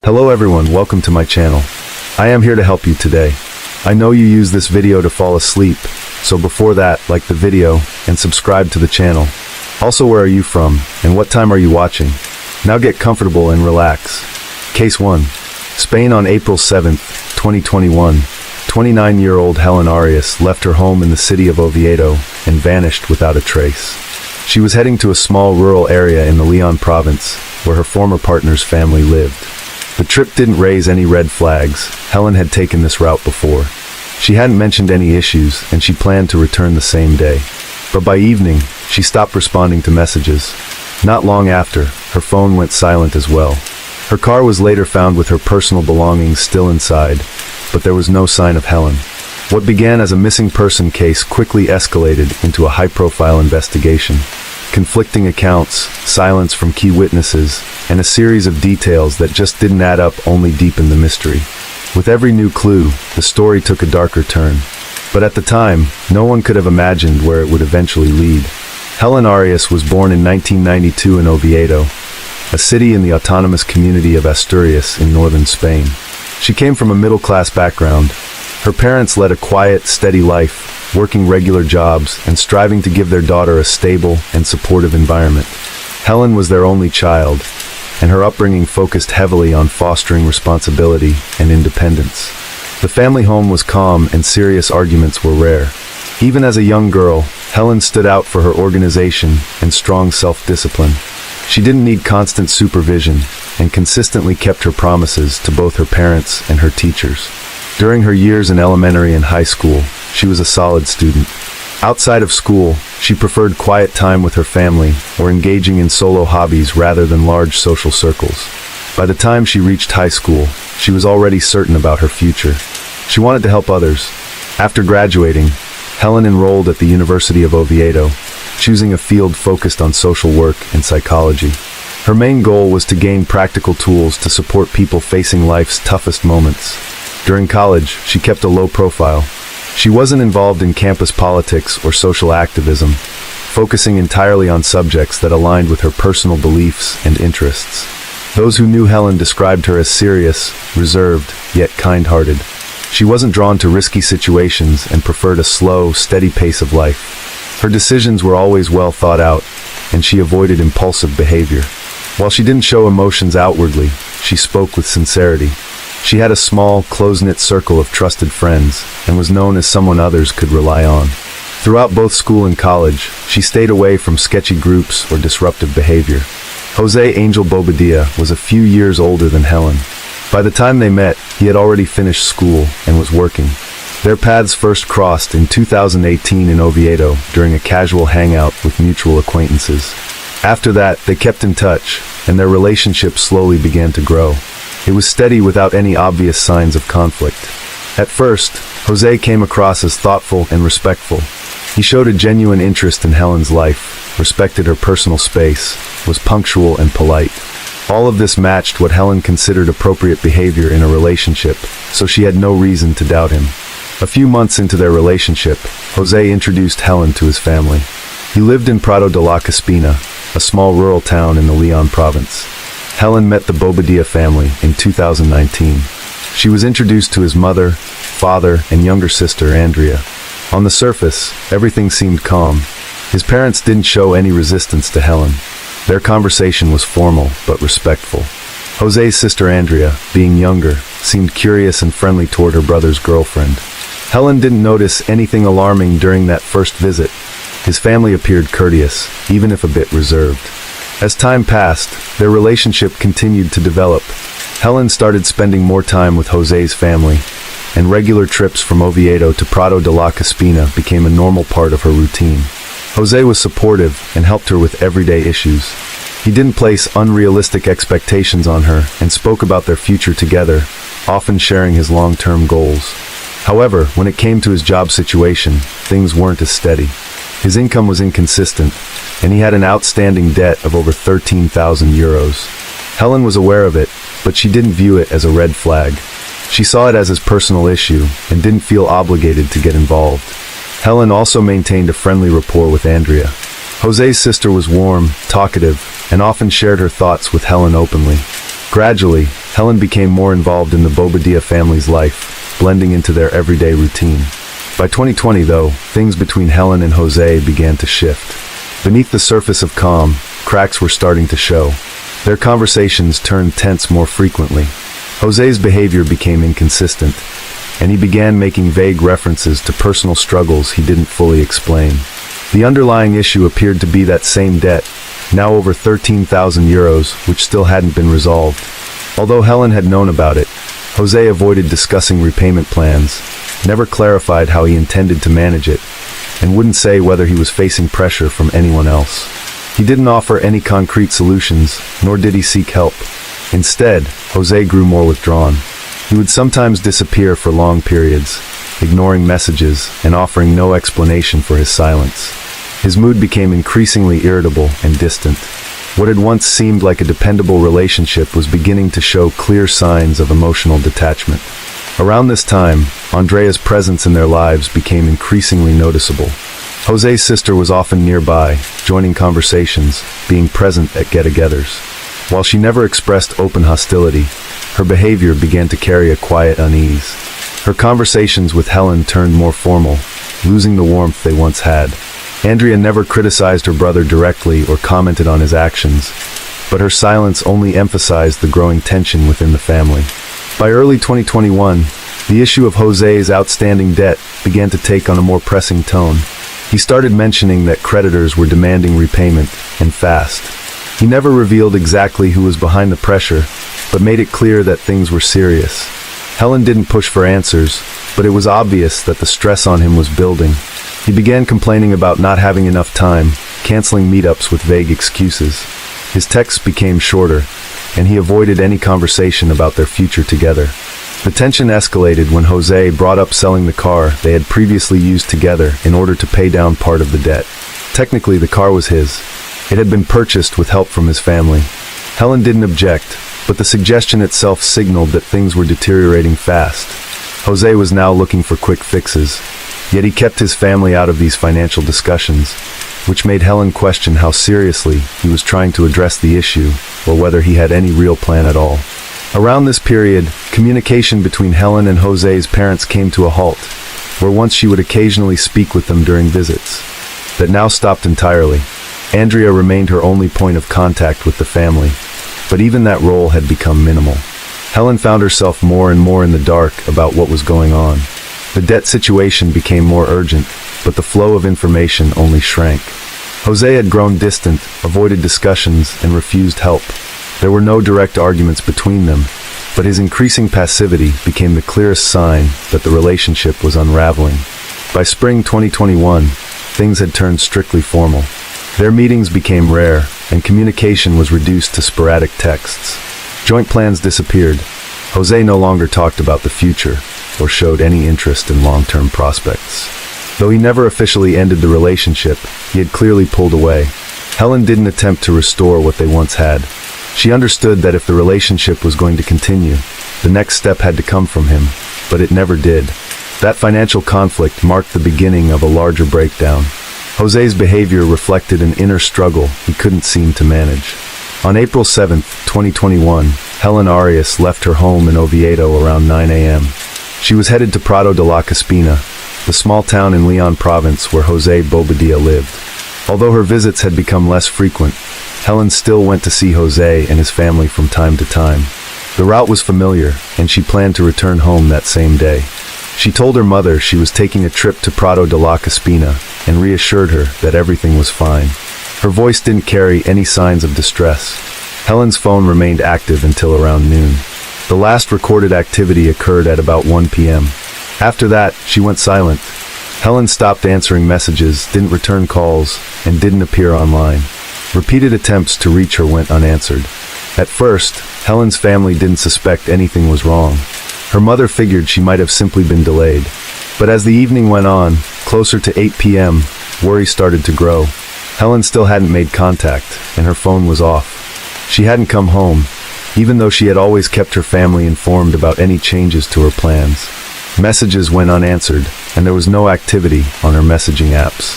Hello everyone, welcome to my channel. I am here to help you today. I know you use this video to fall asleep, so before that, like the video and subscribe to the channel. Also, where are you from and what time are you watching? Now get comfortable and relax. Case 1. Spain on April 7th, 2021. 29-year-old Helen Arias left her home in the city of Oviedo and vanished without a trace. She was heading to a small rural area in the Leon province, where her former partner's family lived. The trip didn't raise any red flags. Helen had taken this route before. She hadn't mentioned any issues, and she planned to return the same day. But by evening, she stopped responding to messages. Not long after, her phone went silent as well. Her car was later found with her personal belongings still inside, but there was no sign of Helen. What began as a missing person case quickly escalated into a high-profile investigation. Conflicting accounts, silence from key witnesses, and a series of details that just didn't add up only deepened the mystery. With every new clue, the story took a darker turn. But at the time, no one could have imagined where it would eventually lead. Helen Arias was born in 1992 in Oviedo, a city in the autonomous community of Asturias in northern Spain. She came from a middle-class background. Her parents led a quiet, steady life, working regular jobs and striving to give their daughter a stable and supportive environment. Helen was their only child, and her upbringing focused heavily on fostering responsibility and independence. The family home was calm and serious arguments were rare. Even as a young girl, Helen stood out for her organization and strong self-discipline. She didn't need constant supervision and consistently kept her promises to both her parents and her teachers. During her years in elementary and high school, she was a solid student. Outside of school, she preferred quiet time with her family or engaging in solo hobbies rather than large social circles. By the time she reached high school, she was already certain about her future. She wanted to help others. After graduating, Helen enrolled at the University of Oviedo, choosing a field focused on social work and psychology. Her main goal was to gain practical tools to support people facing life's toughest moments. During college, she kept a low profile. She wasn't involved in campus politics or social activism, focusing entirely on subjects that aligned with her personal beliefs and interests. Those who knew Helen described her as serious, reserved, yet kind-hearted. She wasn't drawn to risky situations and preferred a slow, steady pace of life. Her decisions were always well thought out, and she avoided impulsive behavior. While she didn't show emotions outwardly, she spoke with sincerity. She had a small, close-knit circle of trusted friends and was known as someone others could rely on. Throughout both school and college, she stayed away from sketchy groups or disruptive behavior. Jose Angel Bobadilla was a few years older than Helen. By the time they met, he had already finished school and was working. Their paths first crossed in 2018 in Oviedo during a casual hangout with mutual acquaintances. After that, they kept in touch, and their relationship slowly began to grow. It was steady without any obvious signs of conflict. At first, Jose came across as thoughtful and respectful. He showed a genuine interest in Helen's life, respected her personal space, was punctual and polite. All of this matched what Helen considered appropriate behavior in a relationship, so she had no reason to doubt him. A few months into their relationship, Jose introduced Helen to his family. He lived in Prado de la Caspina, a small rural town in the Leon province. Helen met the Bobadilla family in 2019. She was introduced to his mother, father, and younger sister, Andrea. On the surface, everything seemed calm. His parents didn't show any resistance to Helen. Their conversation was formal, but respectful. Jose's sister, Andrea, being younger, seemed curious and friendly toward her brother's girlfriend. Helen didn't notice anything alarming during that first visit. His family appeared courteous, even if a bit reserved. As time passed, their relationship continued to develop. Helen started spending more time with Jose's family, and regular trips from Oviedo to Prado de la Caspina became a normal part of her routine. Jose was supportive and helped her with everyday issues. He didn't place unrealistic expectations on her and spoke about their future together, often sharing his long-term goals. However, when it came to his job situation, things weren't as steady. His income was inconsistent, and he had an outstanding debt of over 13,000 euros. Helen was aware of it, but she didn't view it as a red flag. She saw it as his personal issue and didn't feel obligated to get involved. Helen also maintained a friendly rapport with Andrea. Jose's sister was warm, talkative, and often shared her thoughts with Helen openly. Gradually, Helen became more involved in the Bobadilla family's life, blending into their everyday routine. By 2020, though, things between Helen and Jose began to shift. Beneath the surface of calm, cracks were starting to show. Their conversations turned tense more frequently. Jose's behavior became inconsistent, and he began making vague references to personal struggles he didn't fully explain. The underlying issue appeared to be that same debt, now over 13,000 euros, which still hadn't been resolved. Although Helen had known about it, Jose avoided discussing repayment plans, never clarified how he intended to manage it, and wouldn't say whether he was facing pressure from anyone else. He didn't offer any concrete solutions, nor did he seek help. Instead, Jose grew more withdrawn. He would sometimes disappear for long periods, ignoring messages and offering no explanation for his silence. His mood became increasingly irritable and distant. What had once seemed like a dependable relationship was beginning to show clear signs of emotional detachment. Around this time, Andrea's presence in their lives became increasingly noticeable. Jose's sister was often nearby, joining conversations, being present at get-togethers. While she never expressed open hostility, her behavior began to carry a quiet unease. Her conversations with Helen turned more formal, losing the warmth they once had. Andrea never criticized her brother directly or commented on his actions, but her silence only emphasized the growing tension within the family. By early 2021, the issue of Jose's outstanding debt began to take on a more pressing tone. He started mentioning that creditors were demanding repayment, and fast. He never revealed exactly who was behind the pressure, but made it clear that things were serious. Helen didn't push for answers, but it was obvious that the stress on him was building. He began complaining about not having enough time, canceling meetups with vague excuses. His texts became shorter, and he avoided any conversation about their future together. The tension escalated when Jose brought up selling the car they had previously used together in order to pay down part of the debt. Technically, the car was his. It had been purchased with help from his family. Helen didn't object, but the suggestion itself signaled that things were deteriorating fast. Jose was now looking for quick fixes, yet he kept his family out of these financial discussions, which made Helen question how seriously he was trying to address the issue, or whether he had any real plan at all. Around this period, communication between Helen and Jose's parents came to a halt, where once she would occasionally speak with them during visits. That now stopped entirely. Andrea remained her only point of contact with the family, but even that role had become minimal. Helen found herself more and more in the dark about what was going on. The debt situation became more urgent, but the flow of information only shrank. Jose had grown distant, avoided discussions, and refused help. There were no direct arguments between them, but his increasing passivity became the clearest sign that the relationship was unraveling. By spring 2021, things had turned strictly formal. Their meetings became rare, and communication was reduced to sporadic texts. Joint plans disappeared. Jose no longer talked about the future, or showed any interest in long-term prospects. Though he never officially ended the relationship, he had clearly pulled away. Helen didn't attempt to restore what they once had. She understood that if the relationship was going to continue, the next step had to come from him, but it never did. That financial conflict marked the beginning of a larger breakdown. Jose's behavior reflected an inner struggle he couldn't seem to manage. On April 7, 2021, Helen Arias left her home in Oviedo around 9 a.m. She was headed to Prado de la Caspina, the small town in Leon province where Jose Bobadilla lived. Although her visits had become less frequent, Helen still went to see Jose and his family from time to time. The route was familiar, and she planned to return home that same day. She told her mother she was taking a trip to Prado de la Caspina and reassured her that everything was fine. Her voice didn't carry any signs of distress. Helen's phone remained active until around noon. The last recorded activity occurred at about 1 p.m. After that, she went silent. Helen stopped answering messages, didn't return calls, and didn't appear online. Repeated attempts to reach her went unanswered. At first, Helen's family didn't suspect anything was wrong. Her mother figured she might have simply been delayed. But as the evening went on, closer to 8 p.m., worry started to grow. Helen still hadn't made contact, and her phone was off. She hadn't come home, even though she had always kept her family informed about any changes to her plans. Messages went unanswered, and there was no activity on her messaging apps.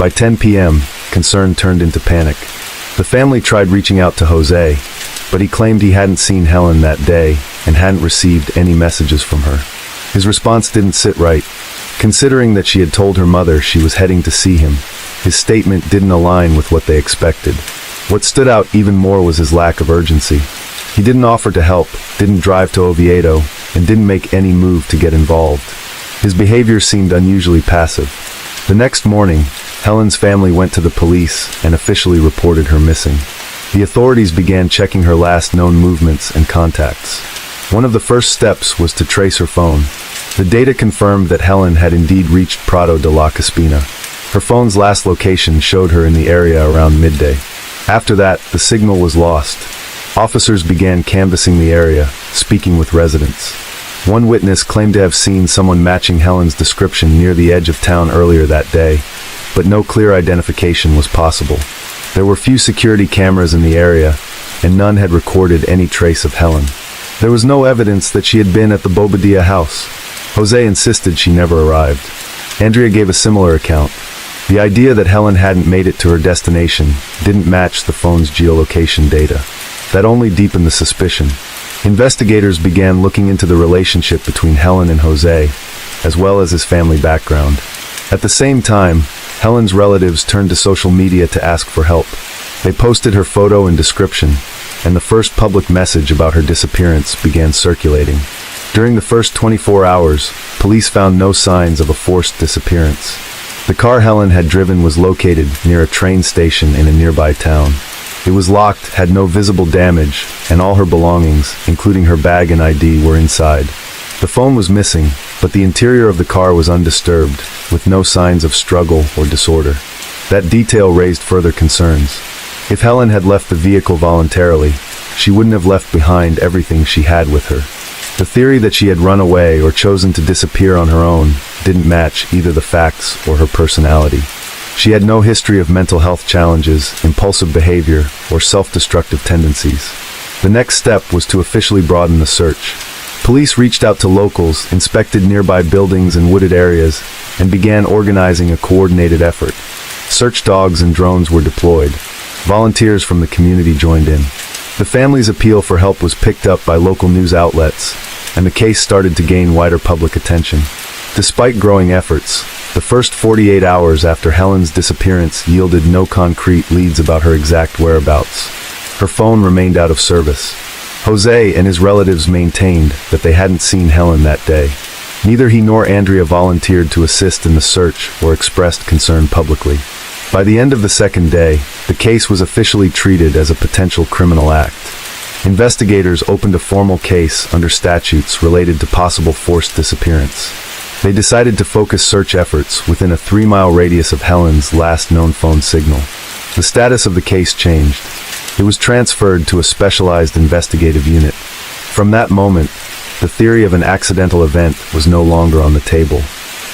By 10 p.m., concern turned into panic. The family tried reaching out to Jose, but he claimed he hadn't seen Helen that day and hadn't received any messages from her. His response didn't sit right. Considering that she had told her mother she was heading to see him, his statement didn't align with what they expected. What stood out even more was his lack of urgency. He didn't offer to help, didn't drive to Oviedo, and didn't make any move to get involved. His behavior seemed unusually passive. The next morning, Helen's family went to the police and officially reported her missing. The authorities began checking her last known movements and contacts. One of the first steps was to trace her phone. The data confirmed that Helen had indeed reached Prado de la Caspina. Her phone's last location showed her in the area around midday. After that, the signal was lost. Officers began canvassing the area, speaking with residents. One witness claimed to have seen someone matching Helen's description near the edge of town earlier that day, but no clear identification was possible. There were few security cameras in the area, and none had recorded any trace of Helen. There was no evidence that she had been at the Bobadilla house. Jose insisted she never arrived. Andrea gave a similar account. The idea that Helen hadn't made it to her destination didn't match the phone's geolocation data. That only deepened the suspicion. Investigators began looking into the relationship between Helen and Jose, as well as his family background. At the same time, Helen's relatives turned to social media to ask for help. They posted her photo and description, and the first public message about her disappearance began circulating. During the first 24 hours, police found no signs of a forced disappearance. The car Helen had driven was located near a train station in a nearby town. It was locked, had no visible damage, and all her belongings, including her bag and ID, were inside. The phone was missing, but the interior of the car was undisturbed, with no signs of struggle or disorder. That detail raised further concerns. If Helen had left the vehicle voluntarily, she wouldn't have left behind everything she had with her. The theory that she had run away or chosen to disappear on her own didn't match either the facts or her personality. She had no history of mental health challenges, impulsive behavior, or self-destructive tendencies. The next step was to officially broaden the search. Police reached out to locals, inspected nearby buildings and wooded areas, and began organizing a coordinated effort. Search dogs and drones were deployed. Volunteers from the community joined in. The family's appeal for help was picked up by local news outlets, and the case started to gain wider public attention. Despite growing efforts, the first 48 hours after Helen's disappearance yielded no concrete leads about her exact whereabouts. Her phone remained out of service. Jose and his relatives maintained that they hadn't seen Helen that day. Neither he nor Andrea volunteered to assist in the search or expressed concern publicly. By the end of the second day, the case was officially treated as a potential criminal act. Investigators opened a formal case under statutes related to possible forced disappearance. They decided to focus search efforts within a 3-mile radius of Helen's last known phone signal. The status of the case changed. It was transferred to a specialized investigative unit. From that moment, the theory of an accidental event was no longer on the table.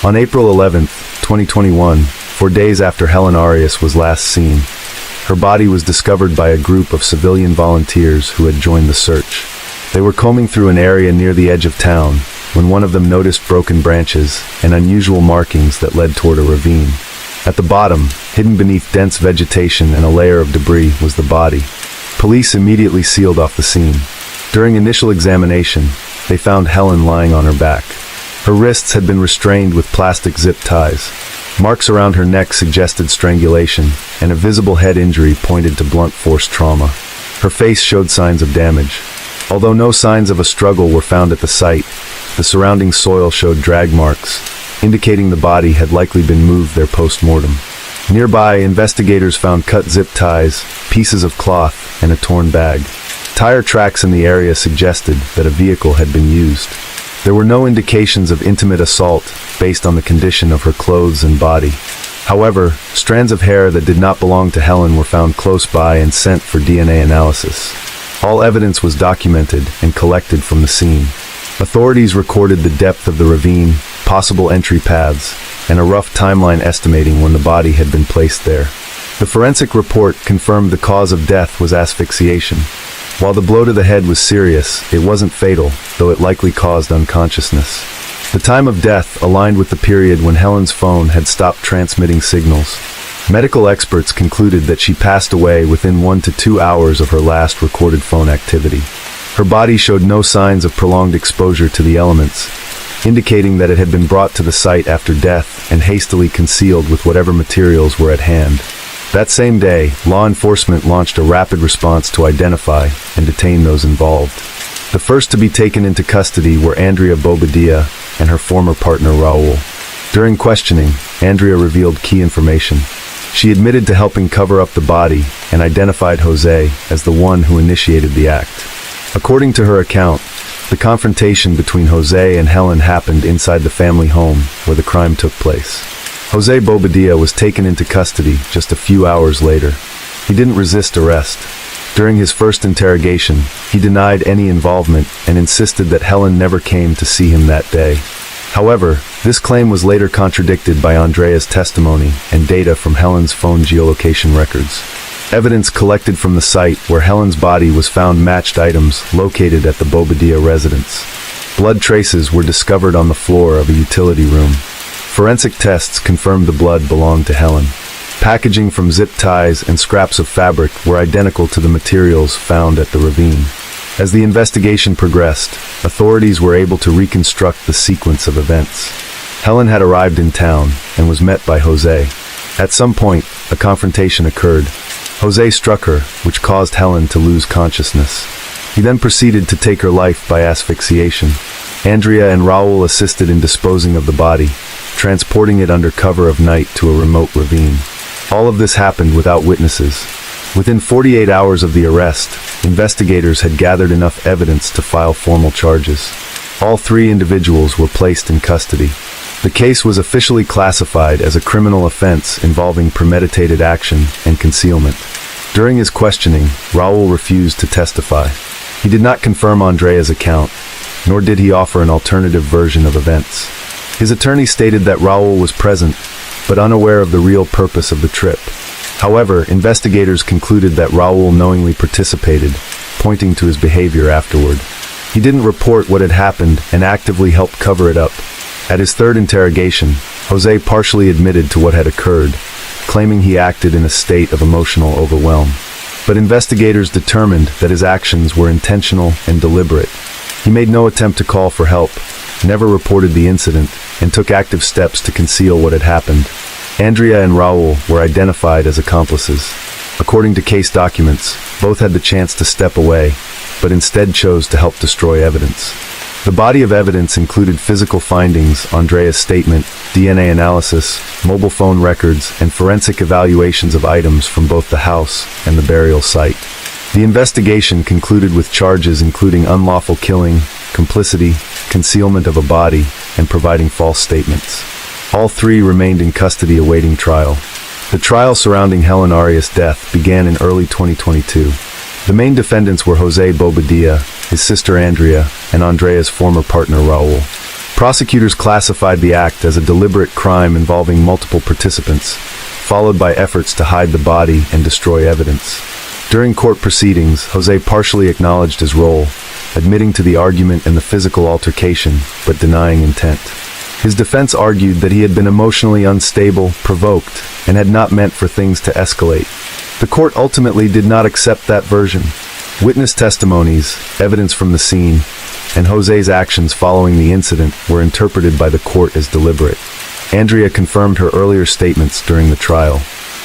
On April 11, 2021, 4 days after Helen Arias was last seen, her body was discovered by a group of civilian volunteers who had joined the search. They were combing through an area near the edge of town when one of them noticed broken branches and unusual markings that led toward a ravine. At the bottom, hidden beneath dense vegetation and a layer of debris, was the body. Police immediately sealed off the scene. During initial examination, they found Helen lying on her back. Her wrists had been restrained with plastic zip ties. Marks around her neck suggested strangulation, and a visible head injury pointed to blunt force trauma. Her face showed signs of damage. Although no signs of a struggle were found at the site, the surrounding soil showed drag marks, indicating the body had likely been moved there post-mortem. Nearby, investigators found cut zip ties, pieces of cloth, and a torn bag. Tire tracks in the area suggested that a vehicle had been used. There were no indications of intimate assault based on the condition of her clothes and body. However, strands of hair that did not belong to Helen were found close by and sent for DNA analysis. All evidence was documented and collected from the scene. Authorities recorded the depth of the ravine, possible entry paths, and a rough timeline estimating when the body had been placed there. The forensic report confirmed the cause of death was asphyxiation. While the blow to the head was serious, it wasn't fatal, though it likely caused unconsciousness. The time of death aligned with the period when Helen's phone had stopped transmitting signals. Medical experts concluded that she passed away within 1 to 2 hours of her last recorded phone activity. Her body showed no signs of prolonged exposure to the elements, indicating that it had been brought to the site after death and hastily concealed with whatever materials were at hand. That same day, law enforcement launched a rapid response to identify and detain those involved. The first to be taken into custody were Andrea Bobadilla and her former partner Raul. During questioning, Andrea revealed key information. She admitted to helping cover up the body and identified Jose as the one who initiated the act. According to her account, the confrontation between Jose and Helen happened inside the family home where the crime took place. Jose Bobadilla was taken into custody just a few hours later. He didn't resist arrest. During his first interrogation, he denied any involvement and insisted that Helen never came to see him that day. However, this claim was later contradicted by Andrea's testimony and data from Helen's phone geolocation records. Evidence collected from the site where Helen's body was found matched items located at the Bobadilla residence. Blood traces were discovered on the floor of a utility room. Forensic tests confirmed the blood belonged to Helen. Packaging from zip ties and scraps of fabric were identical to the materials found at the ravine. As the investigation progressed, authorities were able to reconstruct the sequence of events. Helen had arrived in town and was met by Jose. At some point, a confrontation occurred. Jose struck her, which caused Helen to lose consciousness. He then proceeded to take her life by asphyxiation. Andrea and Raul assisted in disposing of the body, transporting it under cover of night to a remote ravine. All of this happened without witnesses. Within 48 hours of the arrest, investigators had gathered enough evidence to file formal charges. All three individuals were placed in custody. The case was officially classified as a criminal offense involving premeditated action and concealment. During his questioning, Raul refused to testify. He did not confirm Andrea's account, nor did he offer an alternative version of events. His attorney stated that Raul was present, but unaware of the real purpose of the trip. However, investigators concluded that Raul knowingly participated, pointing to his behavior afterward. He didn't report what had happened and actively helped cover it up. At his third interrogation, Jose partially admitted to what had occurred, claiming he acted in a state of emotional overwhelm. But investigators determined that his actions were intentional and deliberate. He made no attempt to call for help, never reported the incident, and took active steps to conceal what had happened. Andrea and Raul were identified as accomplices. According to case documents, both had the chance to step away, but instead chose to help destroy evidence. The body of evidence included physical findings, Andrea's statement, DNA analysis, mobile phone records, and forensic evaluations of items from both the house and the burial site. The investigation concluded with charges including unlawful killing, complicity, concealment of a body, and providing false statements. All three remained in custody awaiting trial. The trial surrounding Helen Arias' death began in early 2022. The main defendants were Jose Bobadilla, his sister Andrea, and Andrea's former partner Raul. Prosecutors classified the act as a deliberate crime involving multiple participants, followed by efforts to hide the body and destroy evidence. During court proceedings, Jose partially acknowledged his role, admitting to the argument and the physical altercation, but denying intent. His defense argued that he had been emotionally unstable, provoked, and had not meant for things to escalate. The court ultimately did not accept that version. Witness testimonies, evidence from the scene, and Jose's actions following the incident were interpreted by the court as deliberate. Andrea confirmed her earlier statements during the trial.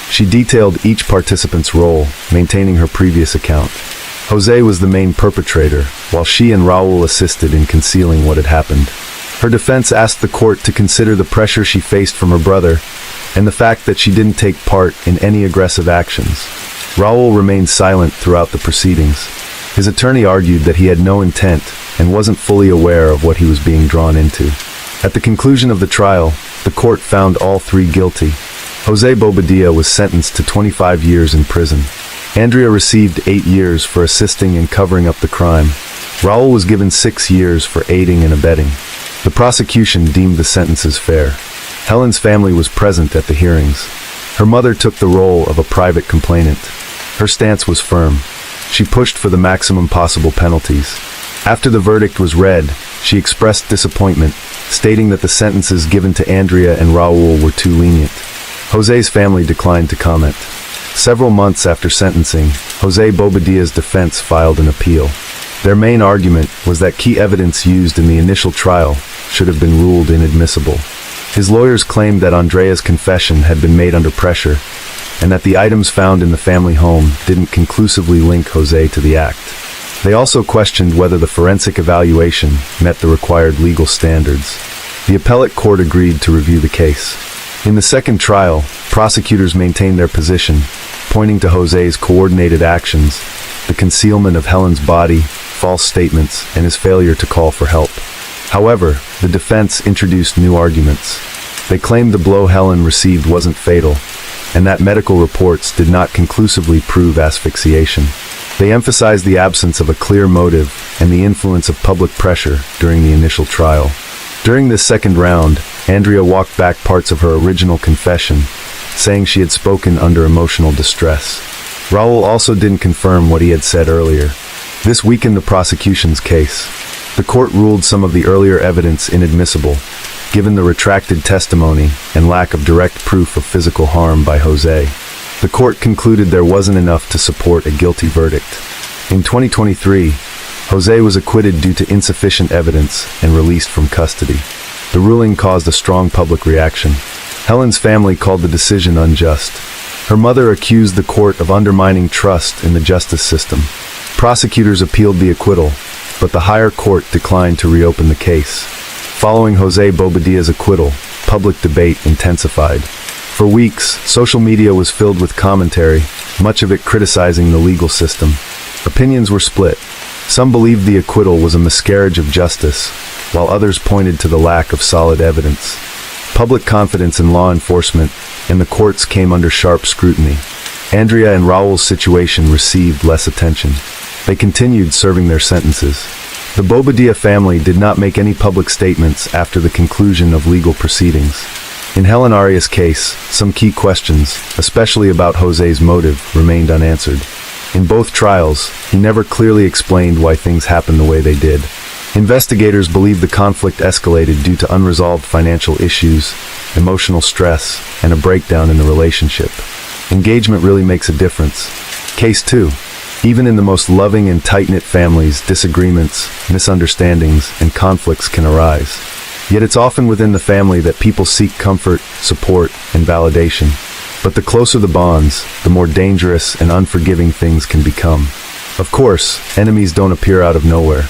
She detailed each participant's role, maintaining her previous account. Jose was the main perpetrator, while she and Raul assisted in concealing what had happened. Her defense asked the court to consider the pressure she faced from her brother and the fact that she didn't take part in any aggressive actions. Raul remained silent throughout the proceedings. His attorney argued that he had no intent and wasn't fully aware of what he was being drawn into. At the conclusion of the trial, the court found all three guilty. Jose Bobadilla was sentenced to 25 years in prison. Andrea received 8 years for assisting and covering up the crime. Raul was given 6 years for aiding and abetting. The prosecution deemed the sentences fair. Helen's family was present at the hearings. Her mother took the role of a private complainant. Her stance was firm. She pushed for the maximum possible penalties. After the verdict was read, she expressed disappointment, stating that the sentences given to Andrea and Raul were too lenient. Jose's family declined to comment. Several months after sentencing, Jose Bobadilla's defense filed an appeal. Their main argument was that key evidence used in the initial trial should have been ruled inadmissible. His lawyers claimed that Andrea's confession had been made under pressure, and that the items found in the family home didn't conclusively link Jose to the act. They also questioned whether the forensic evaluation met the required legal standards. The appellate court agreed to review the case. In the second trial, prosecutors maintained their position, pointing to Jose's coordinated actions, the concealment of Helen's body, false statements, and his failure to call for help. However, the defense introduced new arguments. They claimed the blow Helen received wasn't fatal, and that medical reports did not conclusively prove asphyxiation. They emphasized the absence of a clear motive and the influence of public pressure during the initial trial. During this second round, Andrea walked back parts of her original confession, saying she had spoken under emotional distress. Raul also didn't confirm what he had said earlier. This weakened the prosecution's case. The court ruled some of the earlier evidence inadmissible, given the retracted testimony and lack of direct proof of physical harm by Jose. The court concluded there wasn't enough to support a guilty verdict. In 2023, Jose was acquitted due to insufficient evidence and released from custody. The ruling caused a strong public reaction. Helen's family called the decision unjust. Her mother accused the court of undermining trust in the justice system. Prosecutors appealed the acquittal, but the higher court declined to reopen the case. Following Jose Bobadilla's acquittal, public debate intensified. For weeks, social media was filled with commentary, much of it criticizing the legal system. Opinions were split. Some believed the acquittal was a miscarriage of justice, while others pointed to the lack of solid evidence. Public confidence in law enforcement and the courts came under sharp scrutiny. Andrea and Raul's situation received less attention. They continued serving their sentences. The Bobadilla family did not make any public statements after the conclusion of legal proceedings. In Helen Arias' case, some key questions, especially about Jose's motive, remained unanswered. In both trials, he never clearly explained why things happened the way they did. Investigators believe the conflict escalated due to unresolved financial issues, emotional stress, and a breakdown in the relationship. Engagement really makes a difference. Case 2. Even in the most loving and tight-knit families, disagreements, misunderstandings, and conflicts can arise. Yet it's often within the family that people seek comfort, support, and validation. But the closer the bonds, the more dangerous and unforgiving things can become. Of course, enemies don't appear out of nowhere.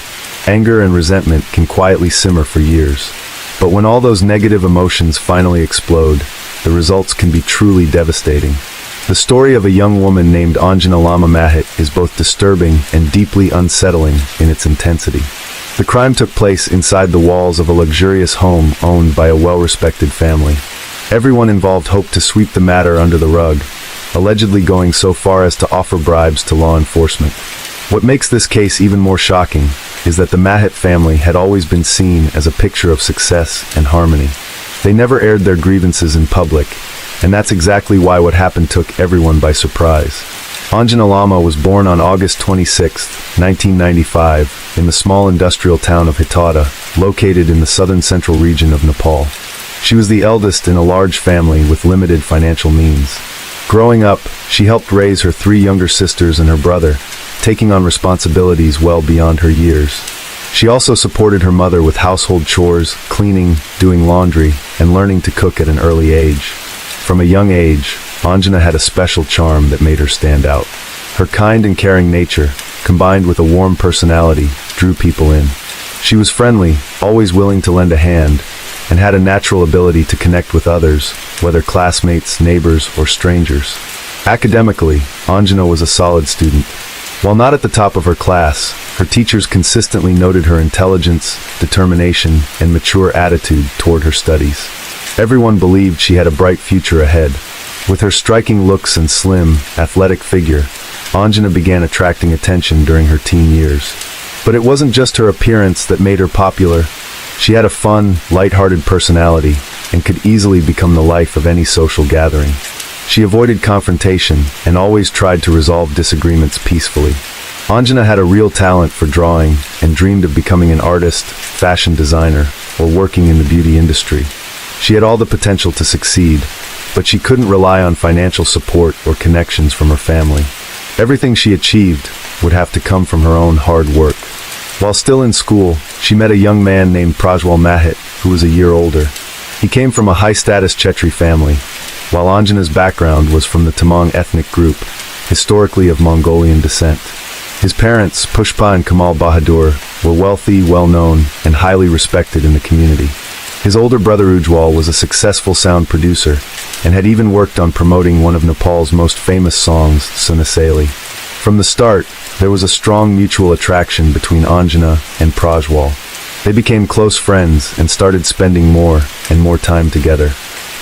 Anger and resentment can quietly simmer for years. But when all those negative emotions finally explode, the results can be truly devastating. The story of a young woman named Anjana Lama Mahit is both disturbing and deeply unsettling in its intensity. The crime took place inside the walls of a luxurious home owned by a well-respected family. Everyone involved hoped to sweep the matter under the rug, allegedly going so far as to offer bribes to law enforcement. What makes this case even more shocking is that the Mahit family had always been seen as a picture of success and harmony. They never aired their grievances in public, and that's exactly why what happened took everyone by surprise. Anjana Lama was born on August 26, 1995, in the small industrial town of Hitauda, located in the southern central region of Nepal. She was the eldest in a large family with limited financial means. Growing up, she helped raise her 3 younger sisters and her brother, taking on responsibilities well beyond her years. She also supported her mother with household chores, cleaning, doing laundry, and learning to cook at an early age. From a young age, Anjana had a special charm that made her stand out. Her kind and caring nature, combined with a warm personality, drew people in. She was friendly, always willing to lend a hand, and had a natural ability to connect with others, whether classmates, neighbors, or strangers. Academically, Anjana was a solid student. While not at the top of her class, her teachers consistently noted her intelligence, determination, and mature attitude toward her studies. Everyone believed she had a bright future ahead. With her striking looks and slim, athletic figure, Anjana began attracting attention during her teen years. But it wasn't just her appearance that made her popular. She had a fun, light-hearted personality and could easily become the life of any social gathering. She avoided confrontation and always tried to resolve disagreements peacefully. Anjana had a real talent for drawing and dreamed of becoming an artist, fashion designer, or working in the beauty industry. She had all the potential to succeed, but she couldn't rely on financial support or connections from her family. Everything she achieved would have to come from her own hard work. While still in school, she met a young man named Prajwal Mahit, who was a year older. He came from a high-status Chetri family, while Anjana's background was from the Tamang ethnic group, historically of Mongolian descent. His parents, Pushpa and Kamal Bahadur, were wealthy, well-known, and highly respected in the community. His older brother Ujwal was a successful sound producer, and had even worked on promoting one of Nepal's most famous songs, Sunaseli. From the start, there was a strong mutual attraction between Anjana and Prajwal. They became close friends and started spending more and more time together.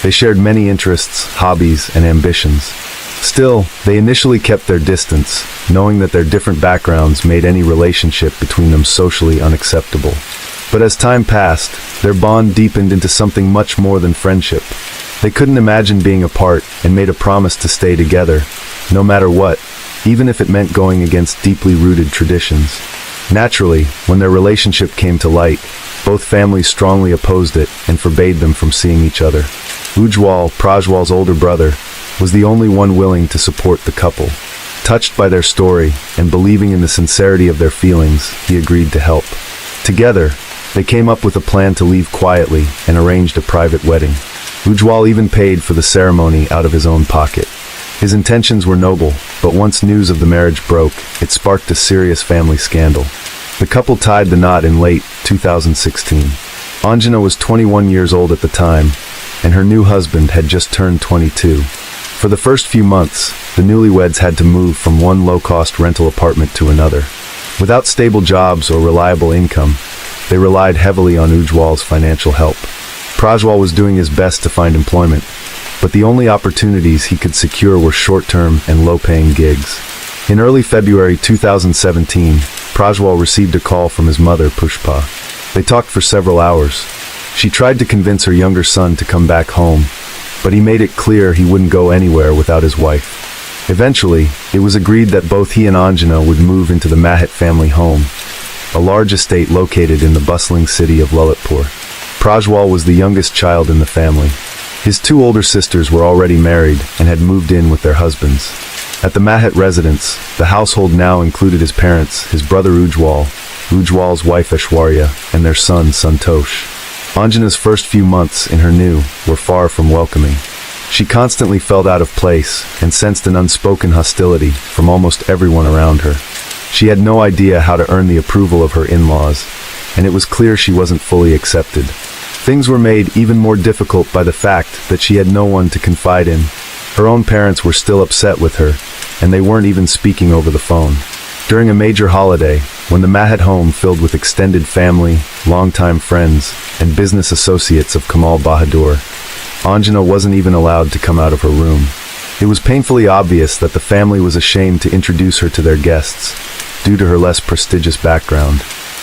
They shared many interests, hobbies, and ambitions. Still, they initially kept their distance, knowing that their different backgrounds made any relationship between them socially unacceptable. But as time passed, their bond deepened into something much more than friendship. They couldn't imagine being apart and made a promise to stay together, no matter what, even if it meant going against deeply rooted traditions. Naturally, when their relationship came to light, both families strongly opposed it and forbade them from seeing each other. Ujwal, Prajwal's older brother, was the only one willing to support the couple. Touched by their story and believing in the sincerity of their feelings, he agreed to help. Together, they came up with a plan to leave quietly and arranged a private wedding. Ujwal even paid for the ceremony out of his own pocket. His intentions were noble, but once news of the marriage broke, it sparked a serious family scandal. The couple tied the knot in late 2016. Anjana was 21 years old at the time, and her new husband had just turned 22. For the first few months, the newlyweds had to move from one low-cost rental apartment to another. Without stable jobs or reliable income, they relied heavily on Ujwal's financial help. Prajwal was doing his best to find employment, but the only opportunities he could secure were short-term and low-paying gigs. In early February 2017, Prajwal received a call from his mother, Pushpa. They talked for several hours. She tried to convince her younger son to come back home, but he made it clear he wouldn't go anywhere without his wife. Eventually, it was agreed that both he and Anjana would move into the Mahit family home, a large estate located in the bustling city of Lalitpur. Prajwal was the youngest child in the family. His two older sisters were already married and had moved in with their husbands. At the Mahit residence, the household now included his parents, his brother Ujwal, Ujwal's wife Aishwarya, and their son Santosh. Anjana's first few months in her new were far from welcoming. She constantly felt out of place and sensed an unspoken hostility from almost everyone around her. She had no idea how to earn the approval of her in-laws, and it was clear she wasn't fully accepted. Things were made even more difficult by the fact that she had no one to confide in. Her own parents were still upset with her, and they weren't even speaking over the phone. During a major holiday, when the Mahit home filled with extended family, longtime friends, and business associates of Kamal Bahadur, Anjana wasn't even allowed to come out of her room. It was painfully obvious that the family was ashamed to introduce her to their guests, due to her less prestigious background.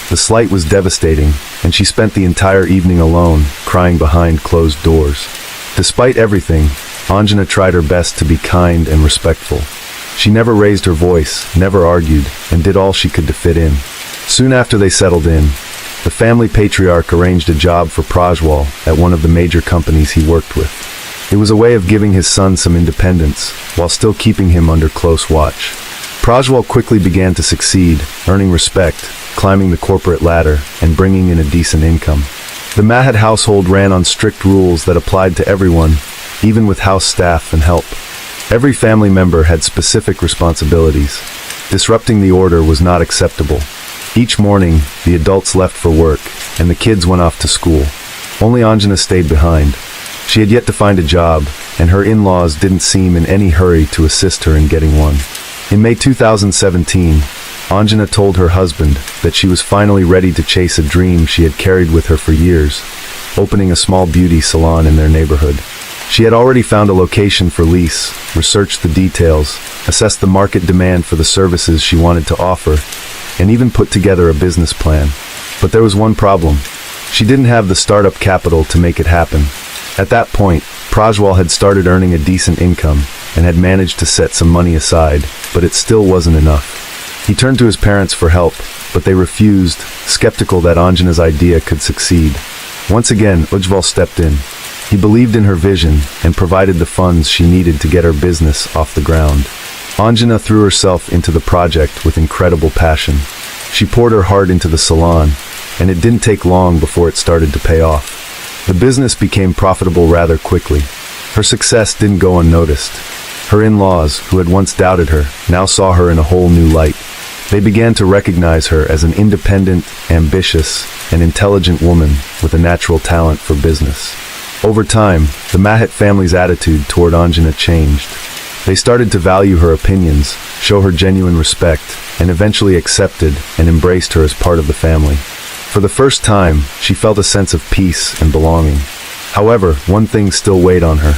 The slight was devastating, and she spent the entire evening alone, crying behind closed doors. Despite everything, Anjana tried her best to be kind and respectful. She never raised her voice, never argued, and did all she could to fit in. Soon after they settled in, the family patriarch arranged a job for Prajwal at one of the major companies he worked with. It was a way of giving his son some independence, while still keeping him under close watch. Prajwal quickly began to succeed, earning respect, climbing the corporate ladder, and bringing in a decent income. The Mahit household ran on strict rules that applied to everyone, even with house staff and help. Every family member had specific responsibilities. Disrupting the order was not acceptable. Each morning, the adults left for work, and the kids went off to school. Only Anjana stayed behind. She had yet to find a job, and her in-laws didn't seem in any hurry to assist her in getting one. In May 2017, Anjana told her husband that she was finally ready to chase a dream she had carried with her for years, opening a small beauty salon in their neighborhood. She had already found a location for lease, researched the details, assessed the market demand for the services she wanted to offer, and even put together a business plan. But there was one problem. She didn't have the startup capital to make it happen. At that point, Prajwal had started earning a decent income and had managed to set some money aside, but it still wasn't enough. He turned to his parents for help, but they refused, skeptical that Anjana's idea could succeed. Once again, Ujjwal stepped in. He believed in her vision and provided the funds she needed to get her business off the ground. Anjana threw herself into the project with incredible passion. She poured her heart into the salon, and it didn't take long before it started to pay off. The business became profitable rather quickly. Her success didn't go unnoticed. Her in-laws, who had once doubted her, now saw her in a whole new light. They began to recognize her as an independent, ambitious, and intelligent woman with a natural talent for business. Over time, the Mahit family's attitude toward Anjana changed. They started to value her opinions, show her genuine respect, and eventually accepted and embraced her as part of the family. For the first time, she felt a sense of peace and belonging. However, one thing still weighed on her.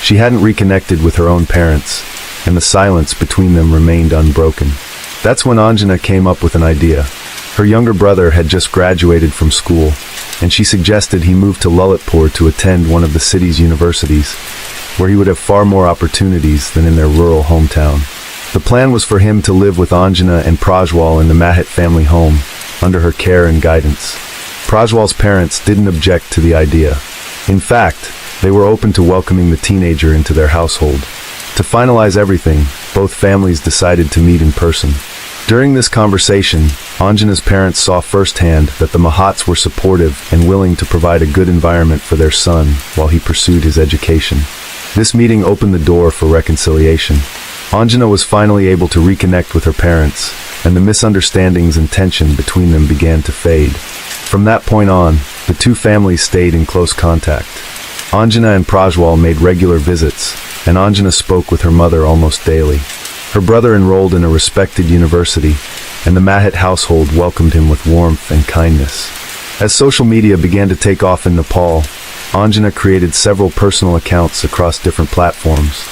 She hadn't reconnected with her own parents, and the silence between them remained unbroken. That's when Anjana came up with an idea. Her younger brother had just graduated from school, and she suggested he move to Lalitpur to attend one of the city's universities, where he would have far more opportunities than in their rural hometown. The plan was for him to live with Anjana and Prajwal in the Mahit family home, under her care and guidance. Prajwal's parents didn't object to the idea. In fact, they were open to welcoming the teenager into their household. To finalize everything, both families decided to meet in person. During this conversation, Anjana's parents saw firsthand that the Mahats were supportive and willing to provide a good environment for their son while he pursued his education. This meeting opened the door for reconciliation. Anjana was finally able to reconnect with her parents, and the misunderstandings and tension between them began to fade. From that point on, the two families stayed in close contact. Anjana and Prajwal made regular visits, and Anjana spoke with her mother almost daily. Her brother enrolled in a respected university, and the Mahit household welcomed him with warmth and kindness. As social media began to take off in Nepal, Anjana created several personal accounts across different platforms.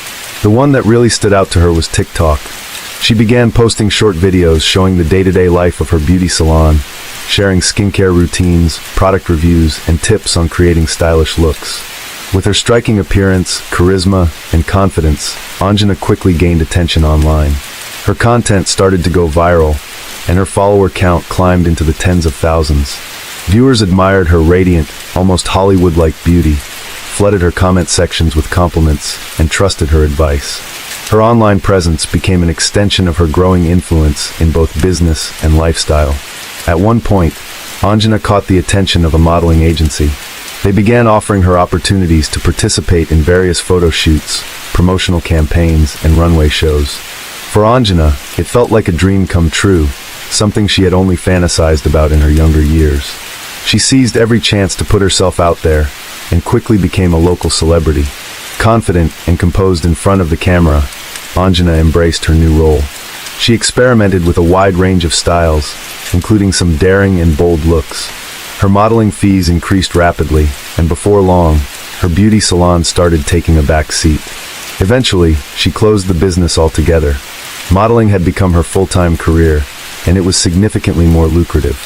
The one that really stood out to her was TikTok. She began posting short videos showing the day-to-day life of her beauty salon, sharing skincare routines, product reviews, and tips on creating stylish looks. With her striking appearance, charisma, and confidence, Anjana quickly gained attention online. Her content started to go viral, and her follower count climbed into the tens of thousands. Viewers admired her radiant, almost Hollywood-like beauty, flooded her comment sections with compliments, and trusted her advice. Her online presence became an extension of her growing influence in both business and lifestyle. At one point, Anjana caught the attention of a modeling agency. They began offering her opportunities to participate in various photo shoots, promotional campaigns, and runway shows. For Anjana, it felt like a dream come true, something she had only fantasized about in her younger years. She seized every chance to put herself out there, and quickly became a local celebrity. Confident and composed in front of the camera, Anjana embraced her new role. She experimented with a wide range of styles, including some daring and bold looks. Her modeling fees increased rapidly, and before long, her beauty salon started taking a back seat. Eventually, she closed the business altogether. Modeling had become her full-time career, and it was significantly more lucrative.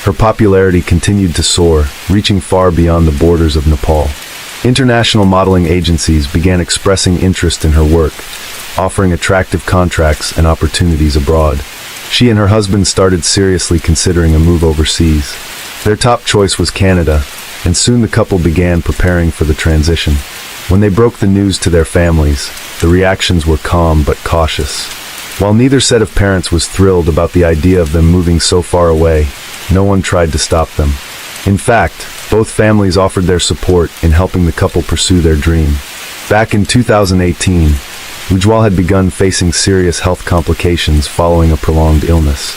Her popularity continued to soar, reaching far beyond the borders of Nepal. International modeling agencies began expressing interest in her work, offering attractive contracts and opportunities abroad. She and her husband started seriously considering a move overseas. Their top choice was Canada, and soon the couple began preparing for the transition. When they broke the news to their families, the reactions were calm but cautious. While neither set of parents was thrilled about the idea of them moving so far away, no one tried to stop them. In fact, both families offered their support in helping the couple pursue their dream. Back in 2018, Ujjwal had begun facing serious health complications following a prolonged illness.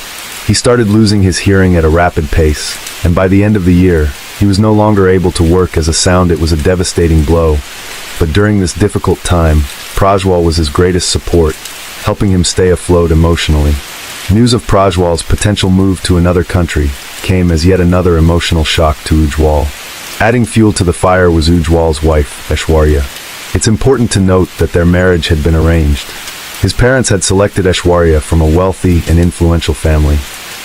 He started losing his hearing at a rapid pace, and by the end of the year, he was no longer able to work as a sound. It was a devastating blow, but during this difficult time, Prajwal was his greatest support, helping him stay afloat emotionally. News of Prajwal's potential move to another country came as yet another emotional shock to Ujjwal. Adding fuel to the fire was Ujjwal's wife, Aishwarya. It's important to note that their marriage had been arranged. His parents had selected Aishwarya from a wealthy and influential family.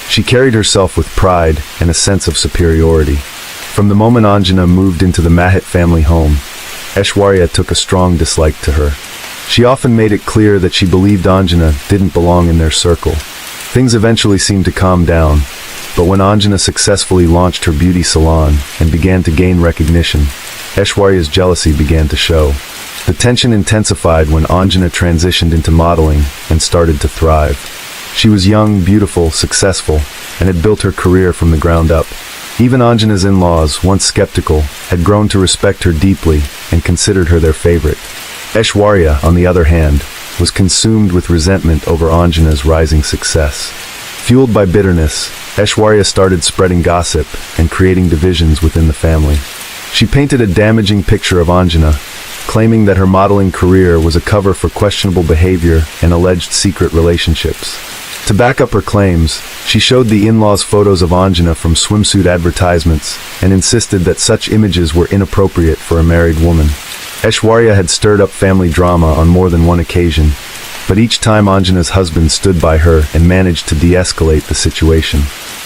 She carried herself with pride and a sense of superiority. From the moment Anjana moved into the Mahit family home, Aishwarya took a strong dislike to her. She often made it clear that she believed Anjana didn't belong in their circle. Things eventually seemed to calm down, But when Anjana successfully launched her beauty salon and began to gain recognition, Aishwarya's jealousy began to show. The tension intensified when Anjana transitioned into modeling and started to thrive. She was young, beautiful, successful, and had built her career from the ground up. Even Anjana's in-laws, once skeptical, had grown to respect her deeply and considered her their favorite. Aishwarya, on the other hand, was consumed with resentment over Anjana's rising success. Fueled by bitterness, Aishwarya started spreading gossip and creating divisions within the family. She painted a damaging picture of Anjana, claiming that her modeling career was a cover for questionable behavior and alleged secret relationships. To back up her claims, she showed the in-laws photos of Anjana from swimsuit advertisements and insisted that such images were inappropriate for a married woman. Aishwarya had stirred up family drama on more than one occasion, but each time Anjana's husband stood by her and managed to de-escalate the situation.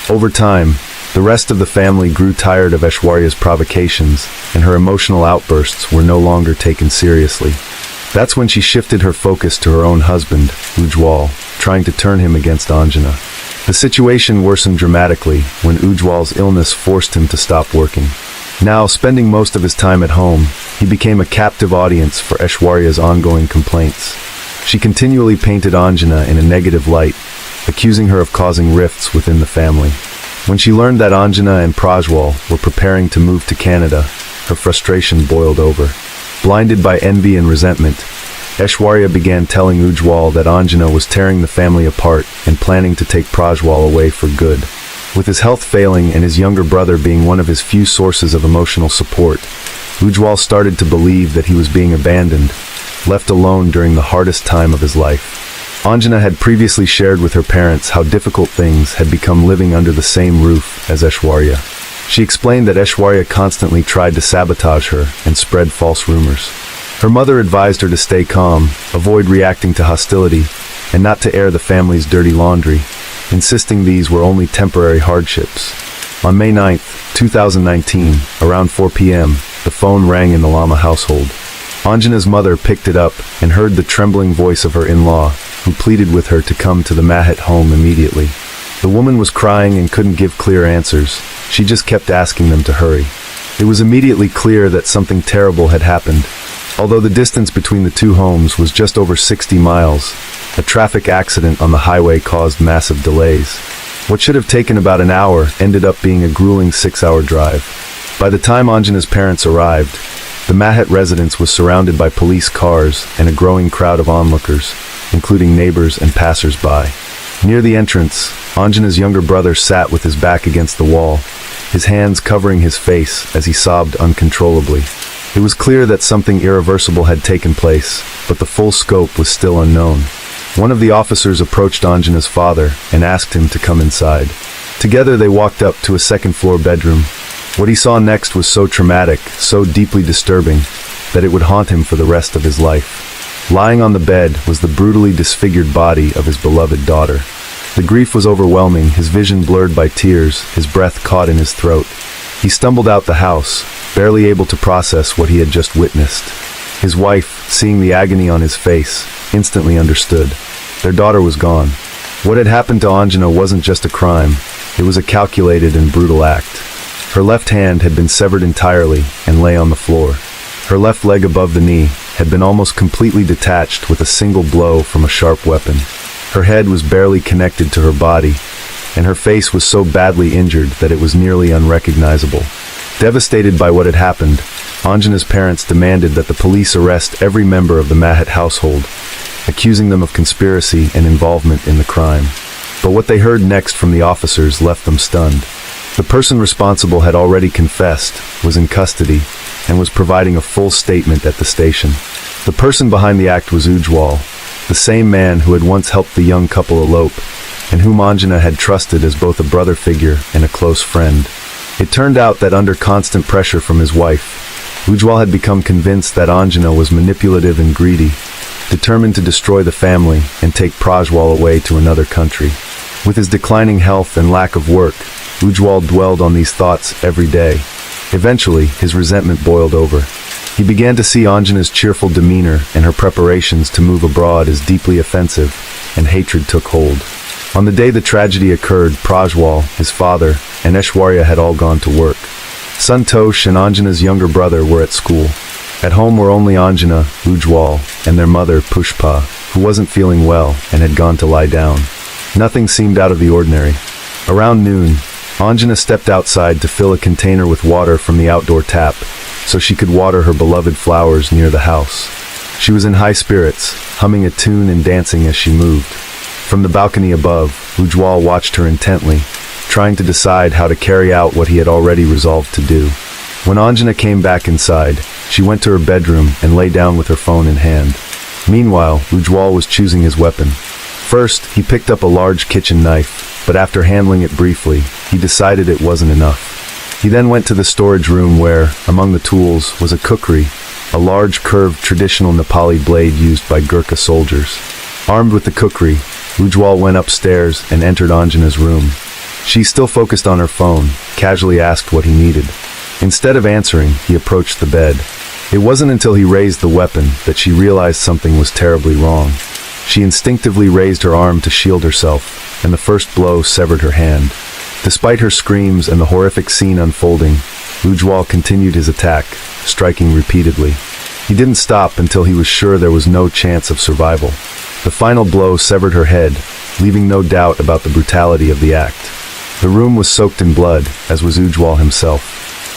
Over time, the rest of the family grew tired of Aishwarya's provocations, and her emotional outbursts were no longer taken seriously. That's when she shifted her focus to her own husband, Ujwal, trying to turn him against Anjana. The situation worsened dramatically when Ujwal's illness forced him to stop working. Now, spending most of his time at home, he became a captive audience for Aishwarya's ongoing complaints. She continually painted Anjana in a negative light, accusing her of causing rifts within the family. When she learned that Anjana and Prajwal were preparing to move to Canada, her frustration boiled over. Blinded by envy and resentment, Aishwarya began telling Ujwal that Anjana was tearing the family apart and planning to take Prajwal away for good. With his health failing and his younger brother being one of his few sources of emotional support, Ujwal started to believe that he was being abandoned, left alone during the hardest time of his life. Anjana had previously shared with her parents how difficult things had become living under the same roof as Aishwarya. She explained that Aishwarya constantly tried to sabotage her and spread false rumors. Her mother advised her to stay calm, avoid reacting to hostility, and not to air the family's dirty laundry, insisting these were only temporary hardships. On May 9, 2019, around 4 p.m., the phone rang in the Lama household. Anjana's mother picked it up and heard the trembling voice of her in-law, who pleaded with her to come to the Mahat home immediately. The woman was crying and couldn't give clear answers. She just kept asking them to hurry. It was immediately clear that something terrible had happened. Although the distance between the two homes was just over 60 miles, a traffic accident on the highway caused massive delays. What should have taken about an hour ended up being a grueling 6-hour drive. By the time Anjana's parents arrived, the Mahat residence was surrounded by police cars and a growing crowd of onlookers, including neighbors and passers-by. Near the entrance, Anjana's younger brother sat with his back against the wall, his hands covering his face as he sobbed uncontrollably. It was clear that something irreversible had taken place, but the full scope was still unknown. One of the officers approached Anjana's father and asked him to come inside. Together they walked up to a second-floor bedroom. What he saw next was so traumatic, so deeply disturbing, that it would haunt him for the rest of his life. Lying on the bed was the brutally disfigured body of his beloved daughter. The grief was overwhelming, his vision blurred by tears, his breath caught in his throat. He stumbled out the house, barely able to process what he had just witnessed. His wife, seeing the agony on his face, instantly understood. Their daughter was gone. What had happened to Anjana wasn't just a crime, it was a calculated and brutal act. Her left hand had been severed entirely and lay on the floor. Her left leg above the knee had been almost completely detached with a single blow from a sharp weapon. Her head was barely connected to her body, and her face was so badly injured that it was nearly unrecognizable. Devastated by what had happened, Anjana's parents demanded that the police arrest every member of the Mahat household, accusing them of conspiracy and involvement in the crime. But what they heard next from the officers left them stunned. The person responsible had already confessed, was in custody, and was providing a full statement at the station. The person behind the act was Ujwal, the same man who had once helped the young couple elope, and whom Anjana had trusted as both a brother figure and a close friend. It turned out that under constant pressure from his wife, Ujwal had become convinced that Anjana was manipulative and greedy, determined to destroy the family and take Prajwal away to another country. With his declining health and lack of work, Ujwal dwelled on these thoughts every day. Eventually, his resentment boiled over. He began to see Anjana's cheerful demeanor and her preparations to move abroad as deeply offensive, and hatred took hold. On the day the tragedy occurred, Prajwal, his father, and Aishwarya had all gone to work. Santosh and Anjana's younger brother were at school. At home were only Anjana, Ujwal, and their mother, Pushpa, who wasn't feeling well and had gone to lie down. Nothing seemed out of the ordinary. Around noon, Anjana stepped outside to fill a container with water from the outdoor tap, so she could water her beloved flowers near the house. She was in high spirits, humming a tune and dancing as she moved. From the balcony above, Ujwal watched her intently, trying to decide how to carry out what he had already resolved to do. When Anjana came back inside, she went to her bedroom and lay down with her phone in hand. Meanwhile, Ujwal was choosing his weapon. First, he picked up a large kitchen knife, but after handling it briefly, he decided it wasn't enough. He then went to the storage room where, among the tools, was a kukri, a large curved traditional Nepali blade used by Gurkha soldiers. Armed with the kukri, Ujwal went upstairs and entered Anjana's room. She, still focused on her phone, casually asked what he needed. Instead of answering, he approached the bed. It wasn't until he raised the weapon that she realized something was terribly wrong. She instinctively raised her arm to shield herself, and the first blow severed her hand. Despite her screams and the horrific scene unfolding, Ujwal continued his attack, striking repeatedly. He didn't stop until he was sure there was no chance of survival. The final blow severed her head, leaving no doubt about the brutality of the act. The room was soaked in blood, as was Ujwal himself.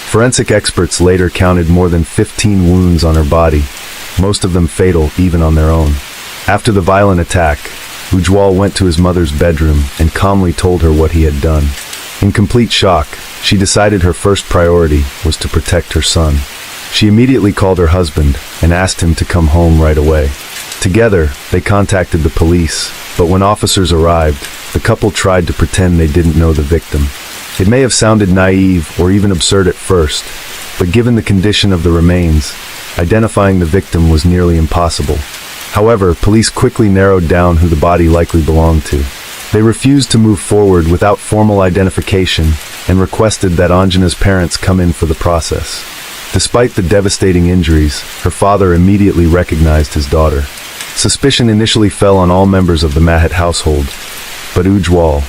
Forensic experts later counted more than 15 wounds on her body, most of them fatal even on their own. After the violent attack, Ujwal went to his mother's bedroom and calmly told her what he had done. In complete shock, she decided her first priority was to protect her son. She immediately called her husband and asked him to come home right away. Together, they contacted the police, but when officers arrived, the couple tried to pretend they didn't know the victim. It may have sounded naive or even absurd at first, but given the condition of the remains, identifying the victim was nearly impossible. However, police quickly narrowed down who the body likely belonged to. They refused to move forward without formal identification and requested that Anjana's parents come in for the process. Despite the devastating injuries, her father immediately recognized his daughter. Suspicion initially fell on all members of the Mahat household, but Ujwal,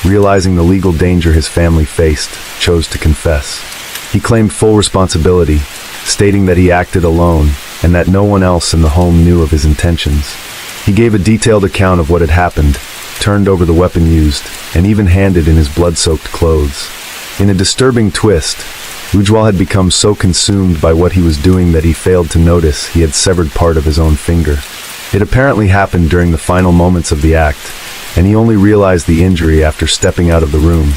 realizing the legal danger his family faced, chose to confess. He claimed full responsibility, stating that he acted alone and that no one else in the home knew of his intentions. He gave a detailed account of what had happened, turned over the weapon used, and even handed in his blood-soaked clothes. In a disturbing twist, Ujwal had become so consumed by what he was doing that he failed to notice he had severed part of his own finger. It apparently happened during the final moments of the act, and he only realized the injury after stepping out of the room,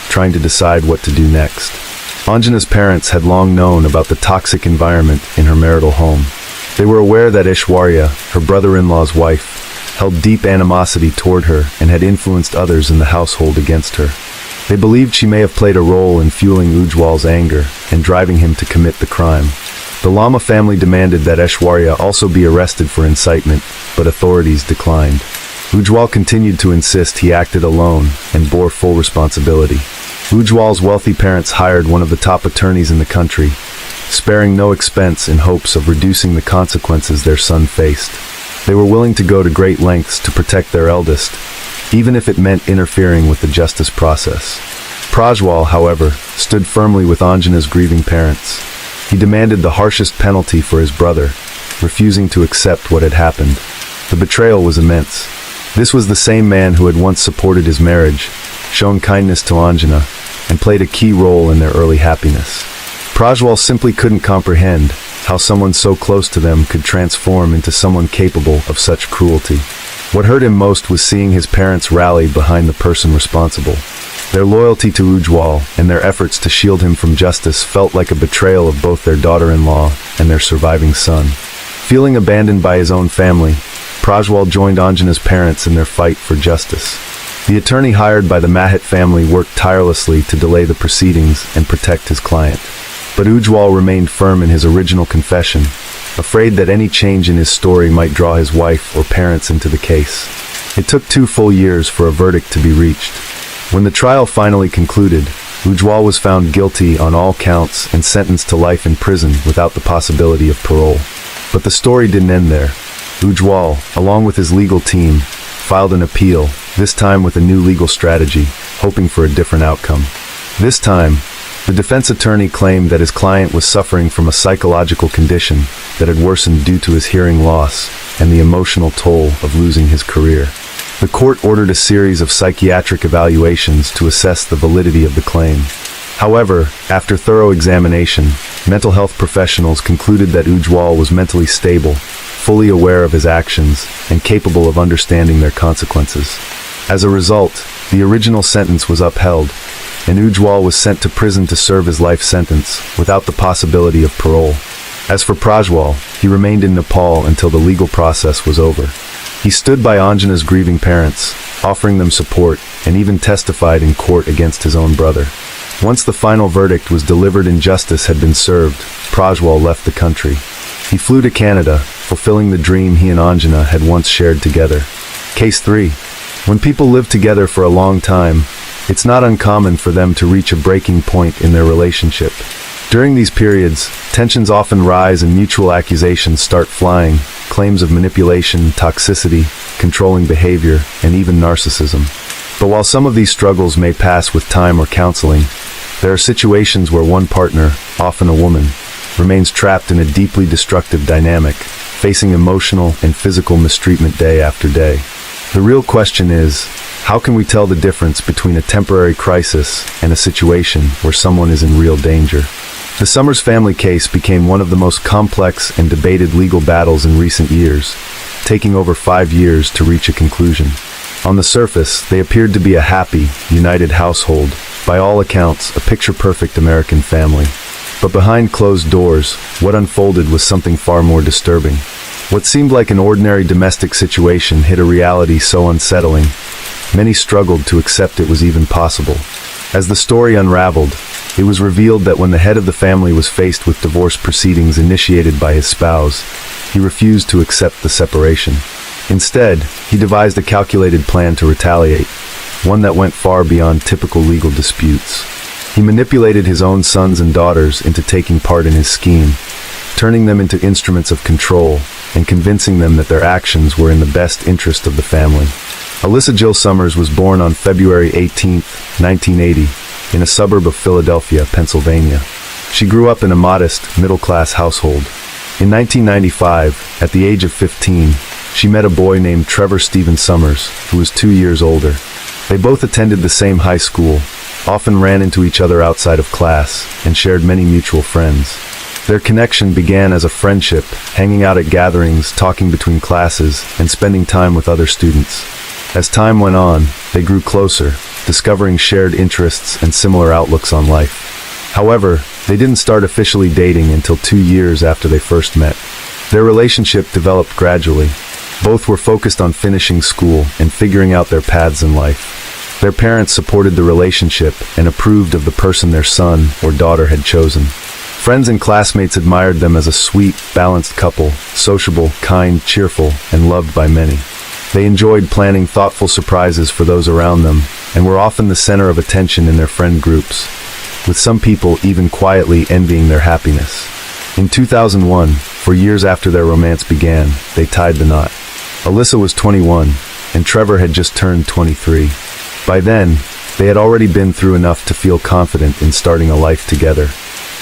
trying to decide what to do next. Anjana's parents had long known about the toxic environment in her marital home. They were aware that Aishwarya, her brother-in-law's wife, held deep animosity toward her and had influenced others in the household against her. They believed she may have played a role in fueling Ujwal's anger and driving him to commit the crime. The Lama family demanded that Aishwarya also be arrested for incitement, but authorities declined. Ujwal continued to insist he acted alone and bore full responsibility. Ujwal's wealthy parents hired one of the top attorneys in the country, sparing no expense in hopes of reducing the consequences their son faced. They were willing to go to great lengths to protect their eldest, even if it meant interfering with the justice process. Prajwal, however, stood firmly with Anjana's grieving parents. He demanded the harshest penalty for his brother, refusing to accept what had happened. The betrayal was immense. This was the same man who had once supported his marriage, shown kindness to Anjana, and played a key role in their early happiness. Prajwal simply couldn't comprehend how someone so close to them could transform into someone capable of such cruelty. What hurt him most was seeing his parents rally behind the person responsible. Their loyalty to Ujwal and their efforts to shield him from justice felt like a betrayal of both their daughter-in-law and their surviving son. Feeling abandoned by his own family, Prajwal joined Anjana's parents in their fight for justice. The attorney hired by the Mahat family worked tirelessly to delay the proceedings and protect his client. But Ujwal remained firm in his original confession, afraid that any change in his story might draw his wife or parents into the case. It took 2 full years for a verdict to be reached. When the trial finally concluded, Ujwal was found guilty on all counts and sentenced to life in prison without the possibility of parole. But the story didn't end there. Ujwal, along with his legal team, filed an appeal, this time with a new legal strategy, hoping for a different outcome. This time, the defense attorney claimed that his client was suffering from a psychological condition that had worsened due to his hearing loss and the emotional toll of losing his career. The court ordered a series of psychiatric evaluations to assess the validity of the claim. However, after thorough examination, mental health professionals concluded that Ujwal was mentally stable, fully aware of his actions, and capable of understanding their consequences. As a result, the original sentence was upheld, and Ujwal was sent to prison to serve his life sentence, without the possibility of parole. As for Prajwal, he remained in Nepal until the legal process was over. He stood by Anjana's grieving parents, offering them support, and even testified in court against his own brother. Once the final verdict was delivered and justice had been served, Prajwal left the country. He flew to Canada, fulfilling the dream he and Anjana had once shared together. Case 3. When people live together for a long time, it's not uncommon for them to reach a breaking point in their relationship. During these periods, tensions often rise and mutual accusations start flying, claims of manipulation, toxicity, controlling behavior, and even narcissism. But while some of these struggles may pass with time or counseling, there are situations where one partner, often a woman, remains trapped in a deeply destructive dynamic, facing emotional and physical mistreatment day after day. The real question is, how can we tell the difference between a temporary crisis and a situation where someone is in real danger? The Summers family case became one of the most complex and debated legal battles in recent years, taking over 5 years to reach a conclusion. On the surface, they appeared to be a happy, united household, by all accounts, a picture-perfect American family. But behind closed doors, what unfolded was something far more disturbing. What seemed like an ordinary domestic situation hit a reality so unsettling, many struggled to accept it was even possible. As the story unraveled, it was revealed that when the head of the family was faced with divorce proceedings initiated by his spouse, he refused to accept the separation. Instead, he devised a calculated plan to retaliate, one that went far beyond typical legal disputes. He manipulated his own sons and daughters into taking part in his scheme, turning them into instruments of control and convincing them that their actions were in the best interest of the family. Alyssa Jill Summers was born on February 18, 1980, in a suburb of Philadelphia, Pennsylvania. She grew up in a modest, middle-class household. In 1995, at the age of 15, she met a boy named Trevor Stephen Summers, who was 2 years older. They both attended the same high school, often ran into each other outside of class, and shared many mutual friends. Their connection began as a friendship, hanging out at gatherings, talking between classes, and spending time with other students. As time went on, they grew closer, discovering shared interests and similar outlooks on life. However, they didn't start officially dating until 2 years after they first met. Their relationship developed gradually. Both were focused on finishing school and figuring out their paths in life. Their parents supported the relationship and approved of the person their son or daughter had chosen. Friends and classmates admired them as a sweet, balanced couple, sociable, kind, cheerful, and loved by many. They enjoyed planning thoughtful surprises for those around them, and were often the center of attention in their friend groups, with some people even quietly envying their happiness. In 2001, 4 years after their romance began, they tied the knot. Alyssa was 21, and Trevor had just turned 23. By then, they had already been through enough to feel confident in starting a life together.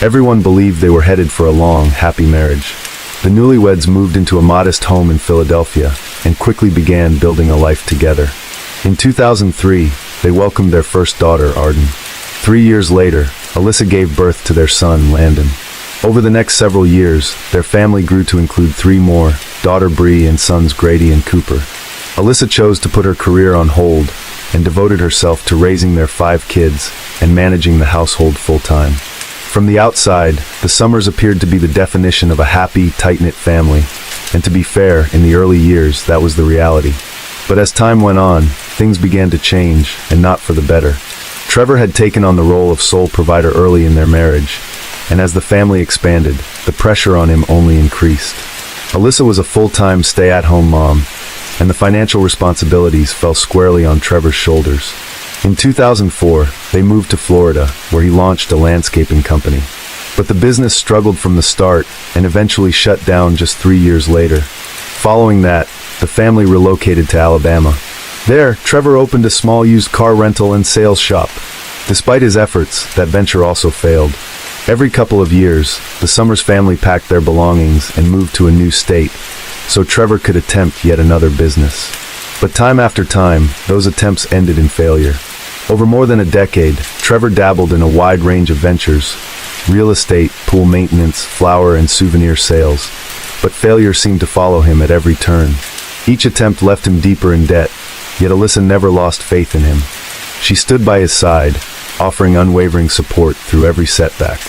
Everyone believed they were headed for a long, happy marriage. The newlyweds moved into a modest home in Philadelphia and quickly began building a life together. In 2003, they welcomed their first daughter, Arden. 3 years later, Alyssa gave birth to their son, Landon. Over the next several years, their family grew to include 3 more, daughter Bree and sons Grady and Cooper. Alyssa chose to put her career on hold and devoted herself to raising their 5 kids and managing the household full-time. From the outside, the Summers appeared to be the definition of a happy, tight-knit family, and to be fair, in the early years, that was the reality. But as time went on, things began to change, and not for the better. Trevor had taken on the role of sole provider early in their marriage, and as the family expanded, the pressure on him only increased. Alyssa was a full-time stay-at-home mom, and the financial responsibilities fell squarely on Trevor's shoulders. In 2004, they moved to Florida, where he launched a landscaping company. But the business struggled from the start and eventually shut down just 3 years later. Following that, the family relocated to Alabama, There, Trevor opened a small used car rental and sales shop. Despite his efforts, that venture also failed. Every couple of years, the Summers family packed their belongings and moved to a new state, so Trevor could attempt yet another business. But time after time, those attempts ended in failure. Over more than a decade, Trevor dabbled in a wide range of ventures: real estate, pool maintenance, flower and souvenir sales. But failure seemed to follow him at every turn. Each attempt left him deeper in debt, yet Alyssa never lost faith in him. She stood by his side, offering unwavering support through every setback.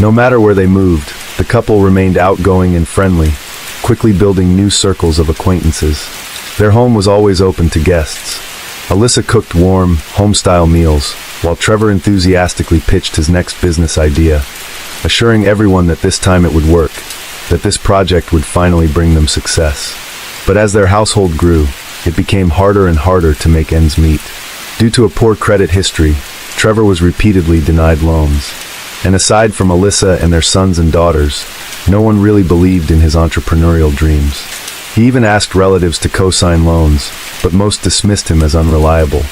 No matter where they moved, the couple remained outgoing and friendly, quickly building new circles of acquaintances. Their home was always open to guests. Alyssa cooked warm, home-style meals, while Trevor enthusiastically pitched his next business idea, assuring everyone that this time it would work, that this project would finally bring them success. But as their household grew, it became harder and harder to make ends meet. Due to a poor credit history, Trevor was repeatedly denied loans. And aside from Alyssa and their sons and daughters, no one really believed in his entrepreneurial dreams. He even asked relatives to co-sign loans, but most dismissed him as unreliable.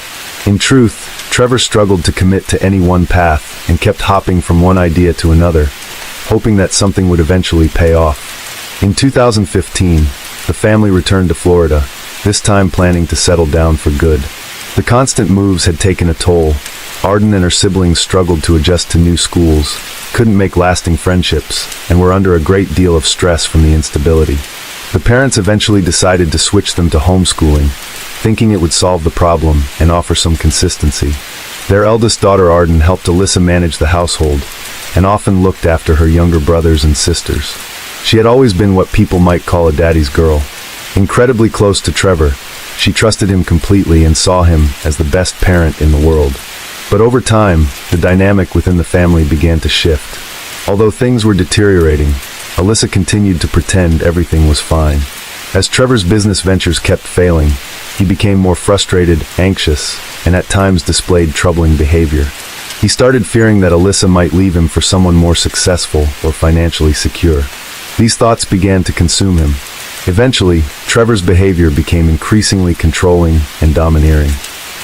In truth, Trevor struggled to commit to any one path and kept hopping from one idea to another, hoping that something would eventually pay off. In 2015, the family returned to Florida, this time planning to settle down for good. The constant moves had taken a toll. Arden and her siblings struggled to adjust to new schools, couldn't make lasting friendships, and were under a great deal of stress from the instability. The parents eventually decided to switch them to homeschooling, thinking it would solve the problem and offer some consistency. Their eldest daughter Arden helped Alyssa manage the household, and often looked after her younger brothers and sisters. She had always been what people might call a daddy's girl. Incredibly close to Trevor, she trusted him completely and saw him as the best parent in the world. But over time, the dynamic within the family began to shift. Although things were deteriorating, Alyssa continued to pretend everything was fine. As Trevor's business ventures kept failing, he became more frustrated, anxious, and at times displayed troubling behavior. He started fearing that Alyssa might leave him for someone more successful or financially secure. These thoughts began to consume him. Eventually, Trevor's behavior became increasingly controlling and domineering.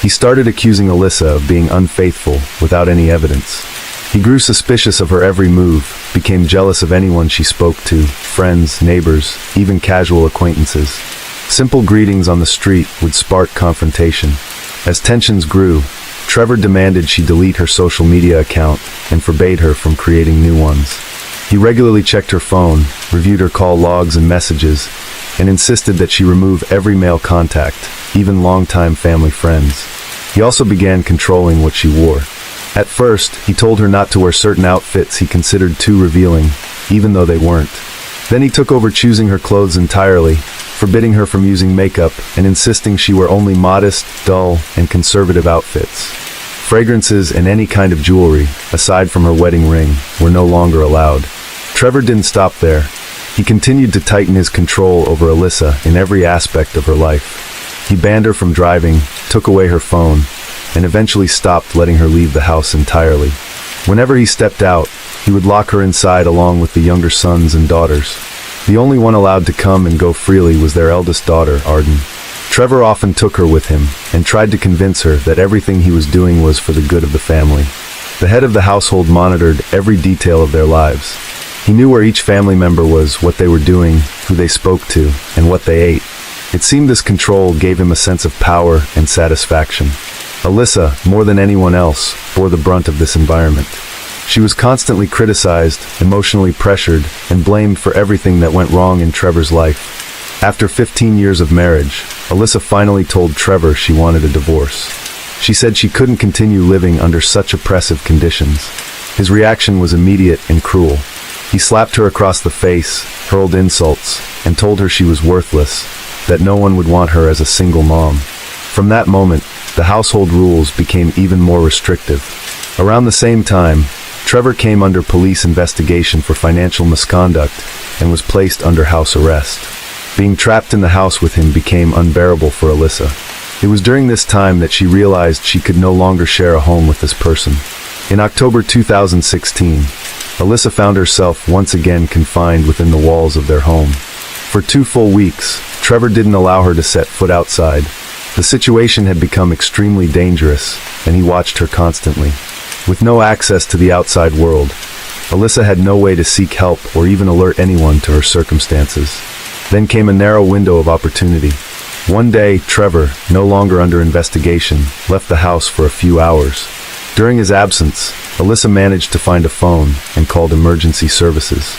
He started accusing Alyssa of being unfaithful without any evidence. He grew suspicious of her every move, became jealous of anyone she spoke to, friends, neighbors, even casual acquaintances. Simple greetings on the street would spark confrontation. As tensions grew, Trevor demanded she delete her social media account and forbade her from creating new ones. He regularly checked her phone, reviewed her call logs and messages, and insisted that she remove every male contact, even longtime family friends. He also began controlling what she wore. At first, he told her not to wear certain outfits he considered too revealing, even though they weren't. Then he took over choosing her clothes entirely, forbidding her from using makeup and insisting she wear only modest, dull, and conservative outfits. Fragrances and any kind of jewelry, aside from her wedding ring, were no longer allowed. Trevor didn't stop there. He continued to tighten his control over Alyssa in every aspect of her life. He banned her from driving, took away her phone, and eventually stopped letting her leave the house entirely. Whenever he stepped out, he would lock her inside along with the younger sons and daughters. The only one allowed to come and go freely was their eldest daughter, Arden. Trevor often took her with him and tried to convince her that everything he was doing was for the good of the family. The head of the household monitored every detail of their lives. He knew where each family member was, what they were doing, who they spoke to, and what they ate. It seemed this control gave him a sense of power and satisfaction. Alyssa, more than anyone else, bore the brunt of this environment. She was constantly criticized, emotionally pressured, and blamed for everything that went wrong in Trevor's life. After 15 years of marriage, Alyssa finally told Trevor she wanted a divorce. She said she couldn't continue living under such oppressive conditions. His reaction was immediate and cruel. He slapped her across the face, hurled insults, and told her she was worthless, that no one would want her as a single mom. From that moment, the household rules became even more restrictive. Around the same time, Trevor came under police investigation for financial misconduct and was placed under house arrest. Being trapped in the house with him became unbearable for Alyssa. It was during this time that she realized she could no longer share a home with this person. In October 2016, Alyssa found herself once again confined within the walls of their home. For 2 full weeks, Trevor didn't allow her to set foot outside, The situation had become extremely dangerous, and he watched her constantly. With no access to the outside world, Alyssa had no way to seek help or even alert anyone to her circumstances. Then came a narrow window of opportunity. One day, Trevor, no longer under investigation, left the house for a few hours. During his absence, Alyssa managed to find a phone and called emergency services.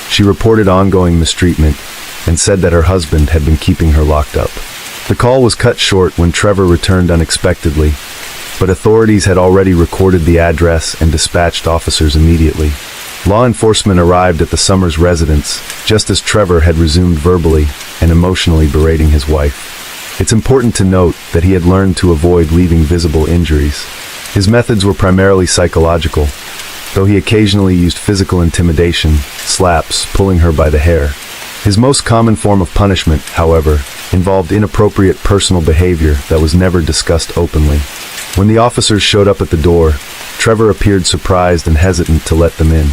She reported ongoing mistreatment and said that her husband had been keeping her locked up. The call was cut short when Trevor returned unexpectedly, but authorities had already recorded the address and dispatched officers immediately. Law enforcement arrived at the Summers residence just as Trevor had resumed verbally and emotionally berating his wife. It's important to note that he had learned to avoid leaving visible injuries. His methods were primarily psychological, though he occasionally used physical intimidation, slaps, pulling her by the hair. His most common form of punishment, however, involved inappropriate personal behavior that was never discussed openly. When the officers showed up at the door, Trevor appeared surprised and hesitant to let them in.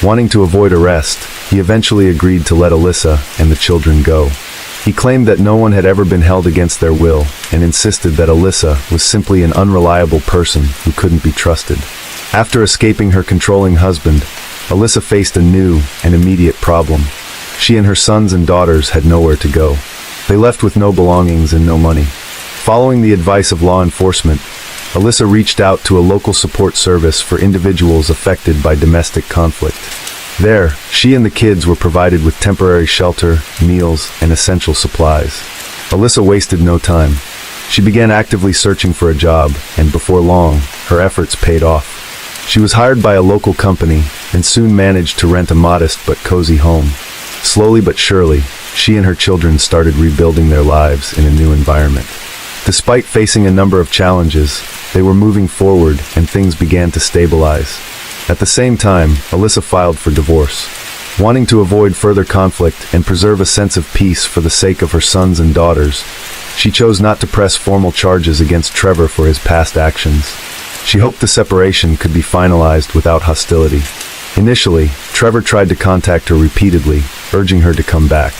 Wanting to avoid arrest, he eventually agreed to let Alyssa and the children go. He claimed that no one had ever been held against their will and insisted that Alyssa was simply an unreliable person who couldn't be trusted. After escaping her controlling husband, Alyssa faced a new and immediate problem. She and her sons and daughters had nowhere to go. They left with no belongings and no money. Following the advice of law enforcement, Alyssa reached out to a local support service for individuals affected by domestic conflict. There, she and the kids were provided with temporary shelter, meals, and essential supplies. Alyssa wasted no time. She began actively searching for a job, and before long, her efforts paid off. She was hired by a local company and soon managed to rent a modest but cozy home. Slowly but surely, she and her children started rebuilding their lives in a new environment. Despite facing a number of challenges, they were moving forward and things began to stabilize. At the same time, Alyssa filed for divorce. Wanting to avoid further conflict and preserve a sense of peace for the sake of her sons and daughters, she chose not to press formal charges against Trevor for his past actions. She hoped the separation could be finalized without hostility. Initially, Trevor tried to contact her repeatedly, urging her to come back.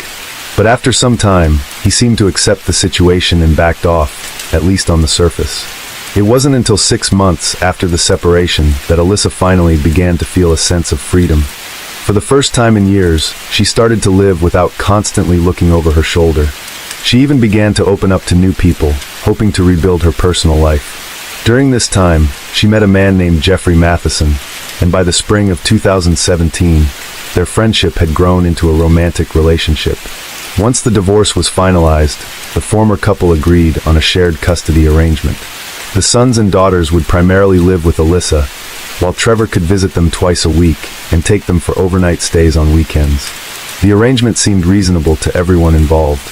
But after some time, he seemed to accept the situation and backed off, at least on the surface. It wasn't until 6 months after the separation that Alyssa finally began to feel a sense of freedom. For the first time in years, she started to live without constantly looking over her shoulder. She even began to open up to new people, hoping to rebuild her personal life. During this time, she met a man named Jeffrey Matheson, and by the spring of 2017, their friendship had grown into a romantic relationship. Once the divorce was finalized, the former couple agreed on a shared custody arrangement. The sons and daughters would primarily live with Alyssa, while Trevor could visit them twice a week and take them for overnight stays on weekends. The arrangement seemed reasonable to everyone involved.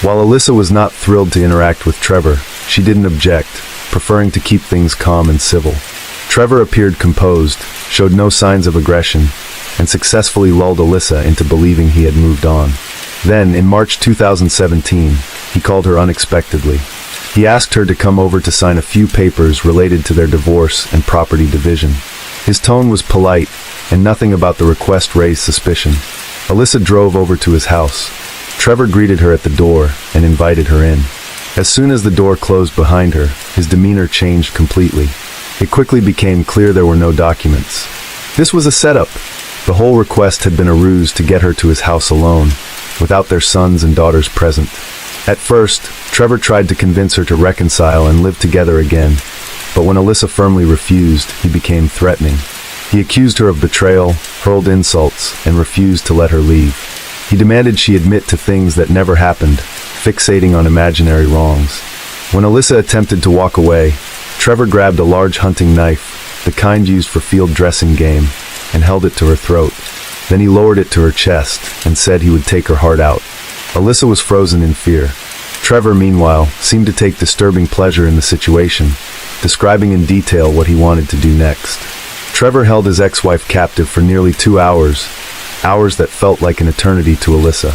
While Alyssa was not thrilled to interact with Trevor, she didn't object, preferring to keep things calm and civil. Trevor appeared composed, showed no signs of aggression, and successfully lulled Alyssa into believing he had moved on. Then, in March 2017, he called her unexpectedly. He asked her to come over to sign a few papers related to their divorce and property division. His tone was polite, and nothing about the request raised suspicion. Alyssa drove over to his house. Trevor greeted her at the door and invited her in. As soon as the door closed behind her, his demeanor changed completely. It quickly became clear there were no documents. This was a setup. The whole request had been a ruse to get her to his house alone, without their sons and daughters present. At first, Trevor tried to convince her to reconcile and live together again, but when Alyssa firmly refused, he became threatening. He accused her of betrayal, hurled insults, and refused to let her leave. He demanded she admit to things that never happened, fixating on imaginary wrongs. When Alyssa attempted to walk away, Trevor grabbed a large hunting knife, the kind used for field dressing game, and held it to her throat. Then he lowered it to her chest and said he would take her heart out. Alyssa was frozen in fear. Trevor, meanwhile, seemed to take disturbing pleasure in the situation, describing in detail what he wanted to do next. Trevor held his ex-wife captive for nearly 2 hours, hours that felt like an eternity to Alyssa.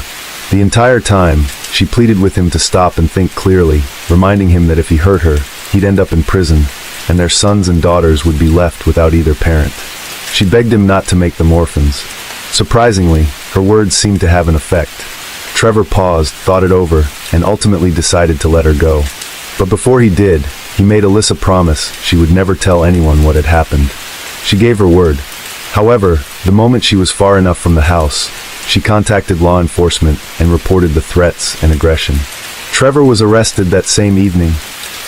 The entire time, she pleaded with him to stop and think clearly, reminding him that if he hurt her, he'd end up in prison, and their sons and daughters would be left without either parent. She begged him not to make them orphans. Surprisingly, her words seemed to have an effect. Trevor paused, thought it over, and ultimately decided to let her go. But before he did, he made Alyssa promise she would never tell anyone what had happened. She gave her word. However, the moment she was far enough from the house, she contacted law enforcement and reported the threats and aggression. Trevor was arrested that same evening.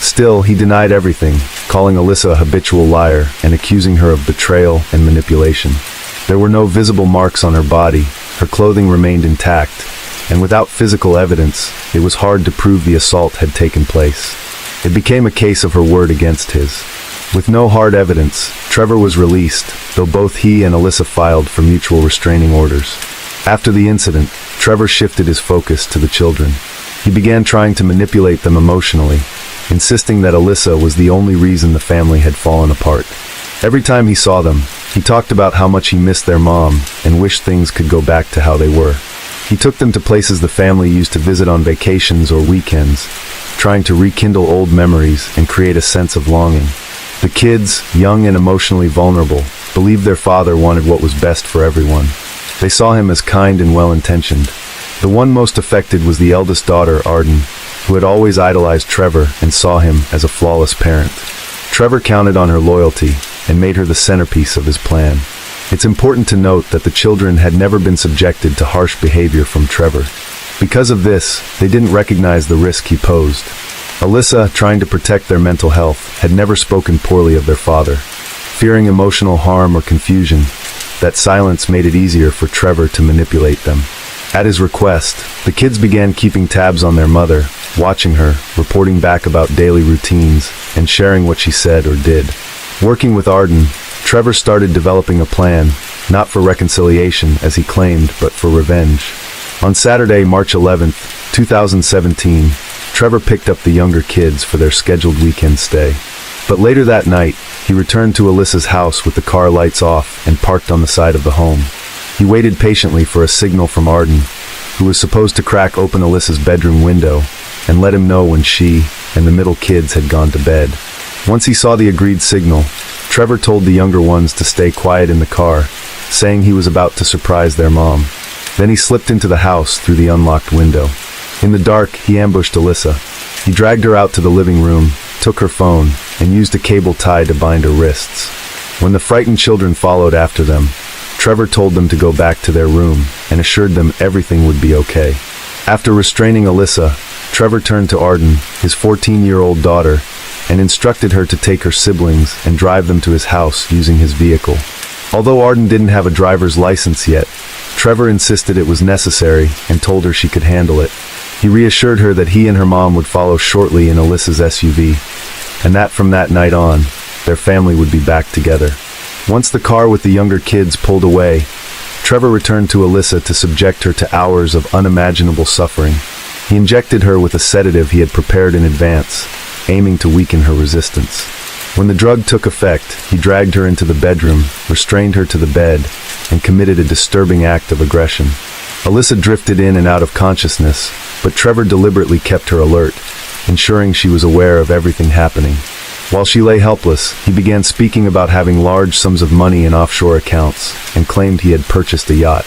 Still, he denied everything, calling Alyssa a habitual liar and accusing her of betrayal and manipulation. There were no visible marks on her body, her clothing remained intact, and without physical evidence, it was hard to prove the assault had taken place. It became a case of her word against his. With no hard evidence, Trevor was released, though both he and Alyssa filed for mutual restraining orders. After the incident, Trevor shifted his focus to the children. He began trying to manipulate them emotionally, insisting that Alyssa was the only reason the family had fallen apart. Every time he saw them, he talked about how much he missed their mom and wished things could go back to how they were. He took them to places the family used to visit on vacations or weekends, trying to rekindle old memories and create a sense of longing. The kids, young and emotionally vulnerable, believed their father wanted what was best for everyone. They saw him as kind and well-intentioned. The one most affected was the eldest daughter, Arden, who had always idolized Trevor and saw him as a flawless parent. Trevor counted on her loyalty and made her the centerpiece of his plan. It's important to note that the children had never been subjected to harsh behavior from Trevor. Because of this, they didn't recognize the risk he posed. Alyssa, trying to protect their mental health, had never spoken poorly of their father. Fearing emotional harm or confusion, that silence made it easier for Trevor to manipulate them. At his request, the kids began keeping tabs on their mother, watching her, reporting back about daily routines, and sharing what she said or did. Working with Arden, Trevor started developing a plan, not for reconciliation, as he claimed, but for revenge. On Saturday, March 11, 2017, Trevor picked up the younger kids for their scheduled weekend stay. But later that night, he returned to Alyssa's house with the car lights off and parked on the side of the home. He waited patiently for a signal from Arden, who was supposed to crack open Alyssa's bedroom window and let him know when she and the middle kids had gone to bed. Once he saw the agreed signal, Trevor told the younger ones to stay quiet in the car, saying he was about to surprise their mom. Then he slipped into the house through the unlocked window. In the dark, he ambushed Alyssa. He dragged her out to the living room, took her phone, and used a cable tie to bind her wrists. When the frightened children followed after them, Trevor told them to go back to their room and assured them everything would be okay. After restraining Alyssa, Trevor turned to Arden, his 14-year-old daughter, and instructed her to take her siblings and drive them to his house using his vehicle. Although Arden didn't have a driver's license yet, Trevor insisted it was necessary and told her she could handle it. He reassured her that he and her mom would follow shortly in Alyssa's SUV, and that from that night on, their family would be back together. Once the car with the younger kids pulled away, Trevor returned to Alyssa to subject her to hours of unimaginable suffering. He injected her with a sedative he had prepared in advance, aiming to weaken her resistance. When the drug took effect, he dragged her into the bedroom, restrained her to the bed, and committed a disturbing act of aggression. Alyssa drifted in and out of consciousness, but Trevor deliberately kept her alert, ensuring she was aware of everything happening. While she lay helpless, he began speaking about having large sums of money in offshore accounts, and claimed he had purchased a yacht.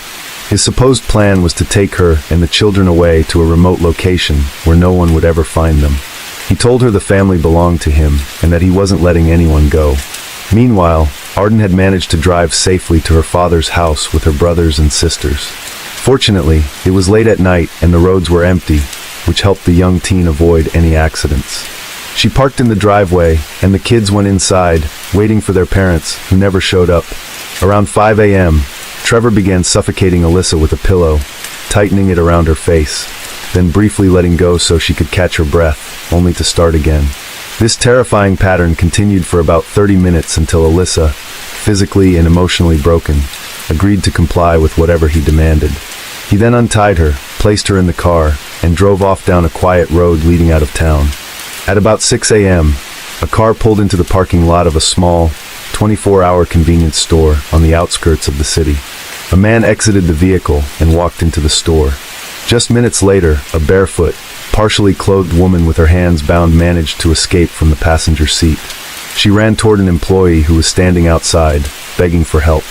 His supposed plan was to take her and the children away to a remote location where no one would ever find them. He told her the family belonged to him, and that he wasn't letting anyone go. Meanwhile, Arden had managed to drive safely to her father's house with her brothers and sisters. Fortunately, it was late at night and the roads were empty, which helped the young teen avoid any accidents. She parked in the driveway, and the kids went inside, waiting for their parents, who never showed up. Around 5 a.m., Trevor began suffocating Alyssa with a pillow, tightening it around her face, then briefly letting go so she could catch her breath, only to start again. This terrifying pattern continued for about 30 minutes until Alyssa, physically and emotionally broken, agreed to comply with whatever he demanded. He then untied her, placed her in the car, and drove off down a quiet road leading out of town. At about 6 a.m., a car pulled into the parking lot of a small, 24-hour convenience store on the outskirts of the city. A man exited the vehicle and walked into the store. Just minutes later, a barefoot, partially clothed woman with her hands bound managed to escape from the passenger seat. She ran toward an employee who was standing outside, begging for help.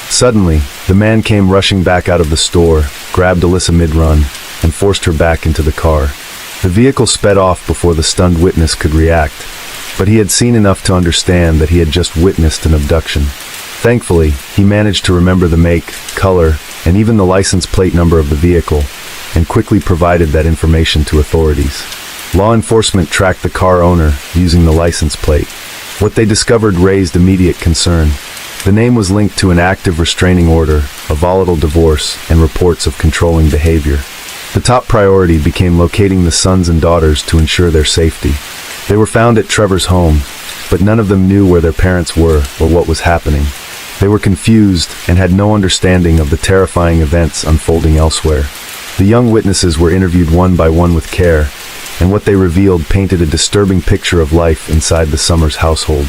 Suddenly, the man came rushing back out of the store, grabbed Alyssa mid-run, and forced her back into the car. The vehicle sped off before the stunned witness could react, but he had seen enough to understand that he had just witnessed an abduction. Thankfully, he managed to remember the make, color, and even the license plate number of the vehicle, and quickly provided that information to authorities. Law enforcement tracked the car owner using the license plate. What they discovered raised immediate concern. The name was linked to an active restraining order, a volatile divorce, and reports of controlling behavior. The top priority became locating the sons and daughters to ensure their safety. They were found at Trevor's home, but none of them knew where their parents were or what was happening. They were confused and had no understanding of the terrifying events unfolding elsewhere. The young witnesses were interviewed one by one with care, and what they revealed painted a disturbing picture of life inside the Summers household.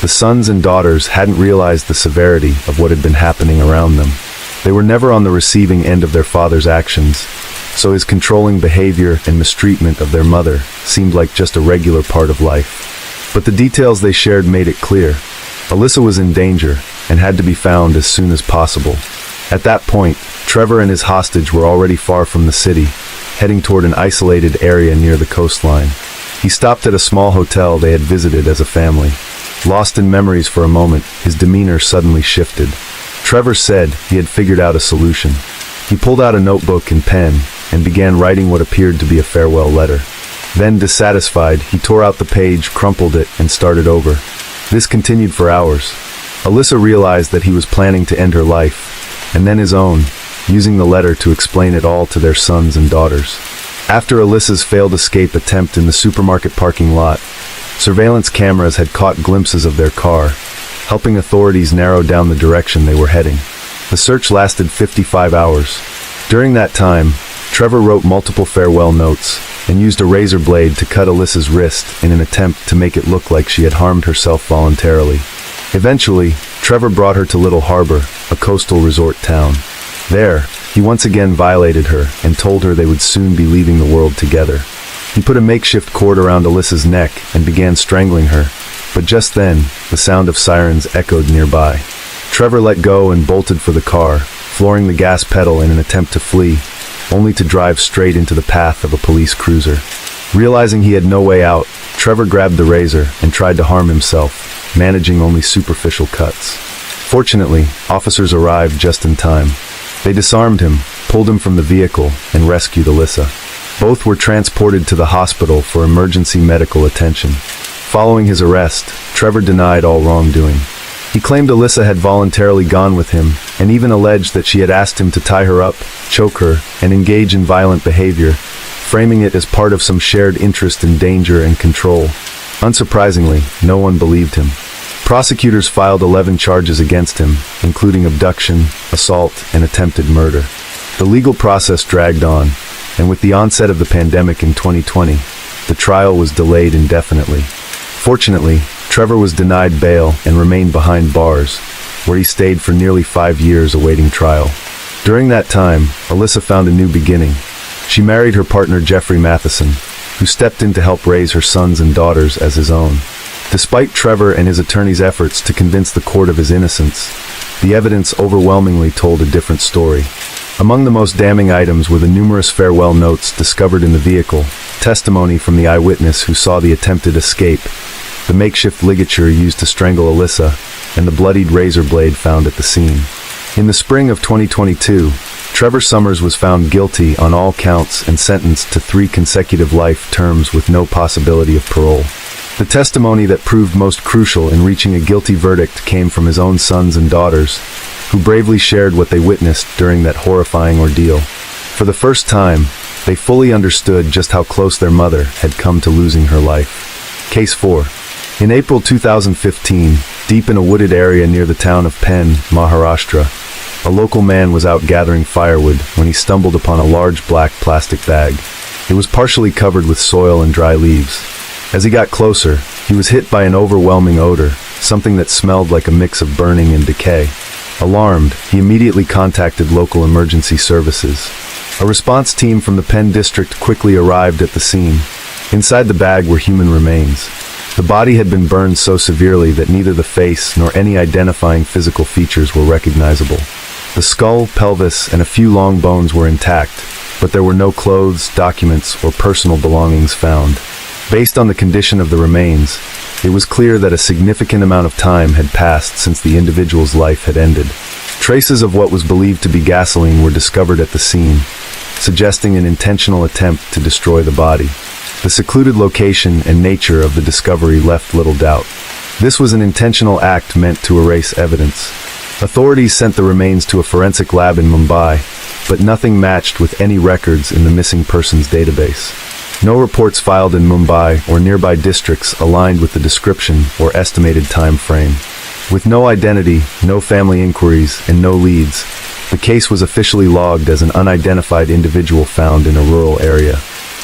The sons and daughters hadn't realized the severity of what had been happening around them. They were never on the receiving end of their father's actions, so his controlling behavior and mistreatment of their mother seemed like just a regular part of life. But the details they shared made it clear. Alyssa was in danger and had to be found as soon as possible. At that point, Trevor and his hostage were already far from the city, heading toward an isolated area near the coastline. He stopped at a small hotel they had visited as a family. Lost in memories for a moment, his demeanor suddenly shifted. Trevor said he had figured out a solution. He pulled out a notebook and pen and began writing what appeared to be a farewell letter. Then, dissatisfied, he tore out the page, crumpled it, and started over. This continued for hours. Alyssa realized that he was planning to end her life, and then his own, using the letter to explain it all to their sons and daughters. After Alyssa's failed escape attempt in the supermarket parking lot, surveillance cameras had caught glimpses of their car, helping authorities narrow down the direction they were heading. The search lasted 55 hours. During that time, Trevor wrote multiple farewell notes and used a razor blade to cut Alyssa's wrist in an attempt to make it look like she had harmed herself voluntarily. Eventually, Trevor brought her to Little Harbor, a coastal resort town. There, he once again violated her and told her they would soon be leaving the world together. He put a makeshift cord around Alyssa's neck and began strangling her, but just then, the sound of sirens echoed nearby. Trevor let go and bolted for the car, flooring the gas pedal in an attempt to flee, only to drive straight into the path of a police cruiser. Realizing he had no way out, Trevor grabbed the razor and tried to harm himself, managing only superficial cuts. Fortunately, officers arrived just in time. They disarmed him, pulled him from the vehicle, and rescued Alyssa. Both were transported to the hospital for emergency medical attention. Following his arrest, Trevor denied all wrongdoing. He claimed Alyssa had voluntarily gone with him, and even alleged that she had asked him to tie her up, choke her, and engage in violent behavior, framing it as part of some shared interest in danger and control. Unsurprisingly, no one believed him. Prosecutors filed 11 charges against him, including abduction, assault, and attempted murder. The legal process dragged on, and with the onset of the pandemic in 2020, the trial was delayed indefinitely. Fortunately, Trevor was denied bail and remained behind bars, where he stayed for nearly 5 years awaiting trial. During that time, Alyssa found a new beginning. She married her partner Jeffrey Matheson, who stepped in to help raise her sons and daughters as his own. Despite Trevor and his attorney's efforts to convince the court of his innocence, the evidence overwhelmingly told a different story. Among the most damning items were the numerous farewell notes discovered in the vehicle, testimony from the eyewitness who saw the attempted escape, the makeshift ligature used to strangle Alyssa, and the bloodied razor blade found at the scene. In the spring of 2022, Trevor Summers was found guilty on all counts and sentenced to 3 consecutive life terms with no possibility of parole. The testimony that proved most crucial in reaching a guilty verdict came from his own sons and daughters, who bravely shared what they witnessed during that horrifying ordeal. For the first time, they fully understood just how close their mother had come to losing her life. Case 4. In April 2015, deep in a wooded area near the town of Penn, Maharashtra, a local man was out gathering firewood when he stumbled upon a large black plastic bag. It was partially covered with soil and dry leaves. As he got closer, he was hit by an overwhelming odor, something that smelled like a mix of burning and decay. Alarmed, he immediately contacted local emergency services. A response team from the Penn district quickly arrived at the scene. Inside the bag were human remains. The body had been burned so severely that neither the face nor any identifying physical features were recognizable. The skull, pelvis, and a few long bones were intact, but there were no clothes, documents, or personal belongings found. Based on the condition of the remains, it was clear that a significant amount of time had passed since the individual's life had ended. Traces of what was believed to be gasoline were discovered at the scene, suggesting an intentional attempt to destroy the body. The secluded location and nature of the discovery left little doubt. This was an intentional act meant to erase evidence. Authorities sent the remains to a forensic lab in Mumbai, but nothing matched with any records in the missing persons database. No reports filed in Mumbai or nearby districts aligned with the description or estimated time frame. With no identity, no family inquiries, and no leads, the case was officially logged as an unidentified individual found in a rural area.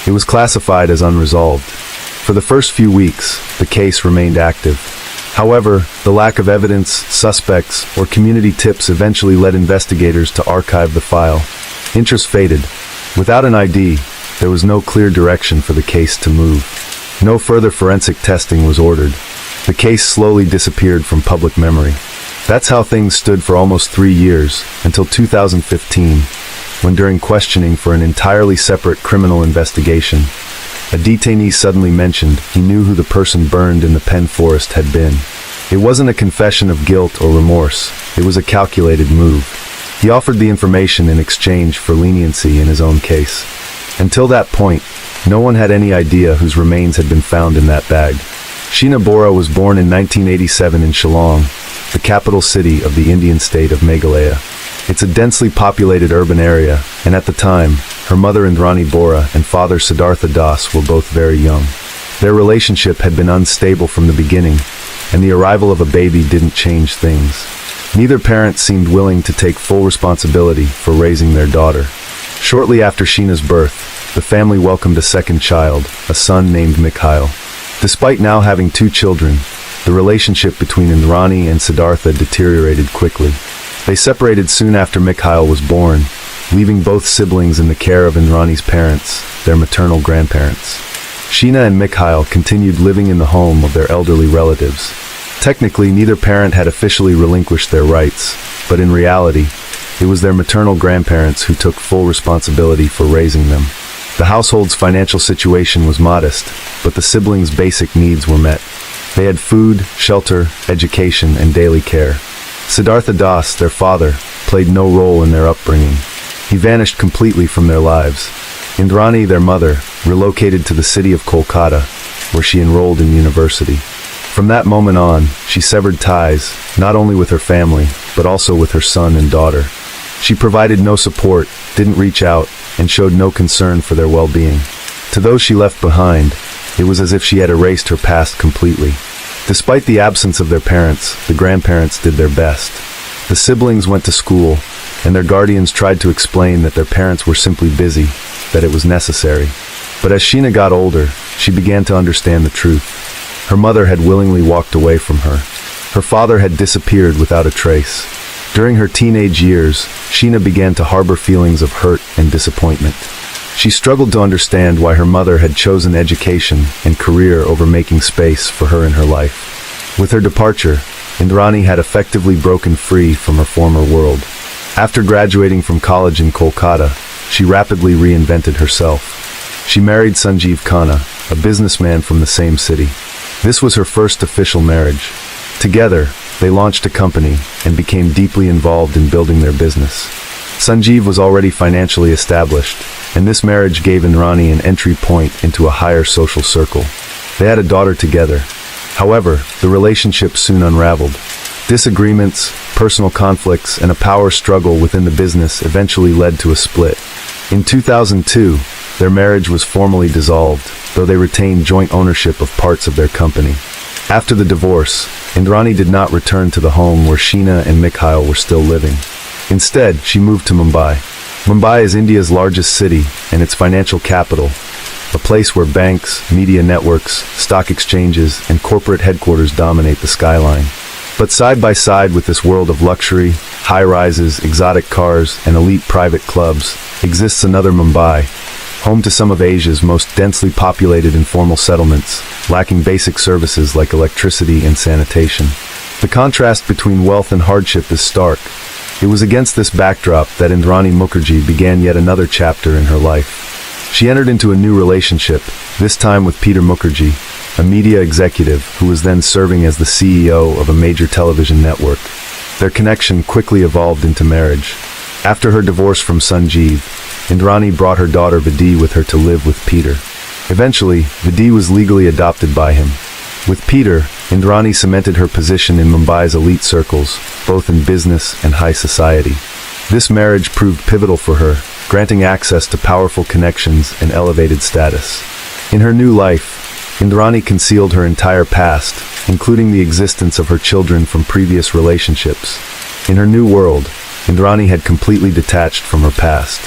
It was classified as unresolved. For the first few weeks, the case remained active. However, the lack of evidence, suspects, or community tips eventually led investigators to archive the file. Interest faded. Without an ID, there was no clear direction for the case to move. No further forensic testing was ordered. The case slowly disappeared from public memory. That's how things stood for almost 3 years, until 2015, when during questioning for an entirely separate criminal investigation, a detainee suddenly mentioned he knew who the person burned in the Pen Forest had been. It wasn't a confession of guilt or remorse, it was a calculated move. He offered the information in exchange for leniency in his own case. Until that point, no one had any idea whose remains had been found in that bag. Sheena Bora was born in 1987 in Shillong, the capital city of the Indian state of Meghalaya. It's a densely populated urban area, and at the time, her mother Indrani Bora and father Siddhartha Das were both very young. Their relationship had been unstable from the beginning, and the arrival of a baby didn't change things. Neither parent seemed willing to take full responsibility for raising their daughter. Shortly after Sheena's birth, the family welcomed a second child, a son named Mikhail. Despite now having 2 children, the relationship between Indrani and Siddhartha deteriorated quickly. They separated soon after Mikhail was born, leaving both siblings in the care of Indrani's parents, their maternal grandparents. Sheena and Mikhail continued living in the home of their elderly relatives. Technically, neither parent had officially relinquished their rights, but in reality, it was their maternal grandparents who took full responsibility for raising them. The household's financial situation was modest, but the siblings' basic needs were met. They had food, shelter, education, and daily care. Siddhartha Das, their father, played no role in their upbringing. He vanished completely from their lives. Indrani, their mother, relocated to the city of Kolkata, where she enrolled in university. From that moment on, she severed ties, not only with her family, but also with her son and daughter. She provided no support, didn't reach out, and showed no concern for their well-being. To those she left behind, it was as if she had erased her past completely. Despite the absence of their parents, the grandparents did their best. The siblings went to school, and their guardians tried to explain that their parents were simply busy, that it was necessary. But as Sheena got older, she began to understand the truth. Her mother had willingly walked away from her. Her father had disappeared without a trace. During her teenage years, Sheena began to harbor feelings of hurt and disappointment. She struggled to understand why her mother had chosen education and career over making space for her in her life. With her departure, Indrani had effectively broken free from her former world. After graduating from college in Kolkata, she rapidly reinvented herself. She married Sanjeev Khanna, a businessman from the same city. This was her first official marriage. Together, they launched a company and became deeply involved in building their business. Sanjeev was already financially established, and this marriage gave Indrani an entry point into a higher social circle. They had a daughter together. However, the relationship soon unraveled. Disagreements, personal conflicts, and a power struggle within the business eventually led to a split. In 2002, their marriage was formally dissolved, though they retained joint ownership of parts of their company. After the divorce, Indrani did not return to the home where Sheena and Mikhail were still living. Instead, she moved to Mumbai. Mumbai is India's largest city and its financial capital, a place where banks, media networks, stock exchanges, and corporate headquarters dominate the skyline. But side by side with this world of luxury, high-rises, exotic cars, and elite private clubs, exists another Mumbai, home to some of Asia's most densely populated informal settlements, lacking basic services like electricity and sanitation. The contrast between wealth and hardship is stark. It was against this backdrop that Indrani Mukherjee began yet another chapter in her life. She entered into a new relationship, this time with Peter Mukherjee, a media executive who was then serving as the CEO of a major television network. Their connection quickly evolved into marriage. After her divorce from Sanjeev, Indrani brought her daughter Vidhi with her to live with Peter. Eventually, Vidhi was legally adopted by him. With Peter, Indrani cemented her position in Mumbai's elite circles, both in business and high society. This marriage proved pivotal for her, granting access to powerful connections and elevated status. In her new life, Indrani concealed her entire past, including the existence of her children from previous relationships. In her new world, Indrani had completely detached from her past.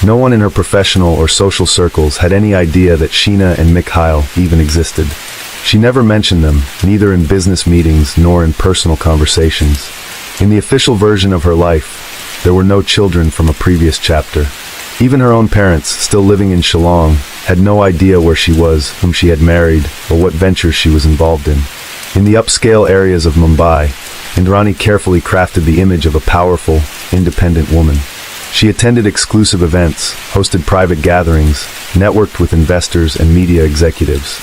No one in her professional or social circles had any idea that Sheena and Mikhail even existed. She never mentioned them, neither in business meetings nor in personal conversations. In the official version of her life, there were no children from a previous chapter. Even her own parents, still living in Shillong, had no idea where she was, whom she had married, or what ventures she was involved in. In the upscale areas of Mumbai, Indrani carefully crafted the image of a powerful, independent woman. She attended exclusive events, hosted private gatherings, networked with investors and media executives.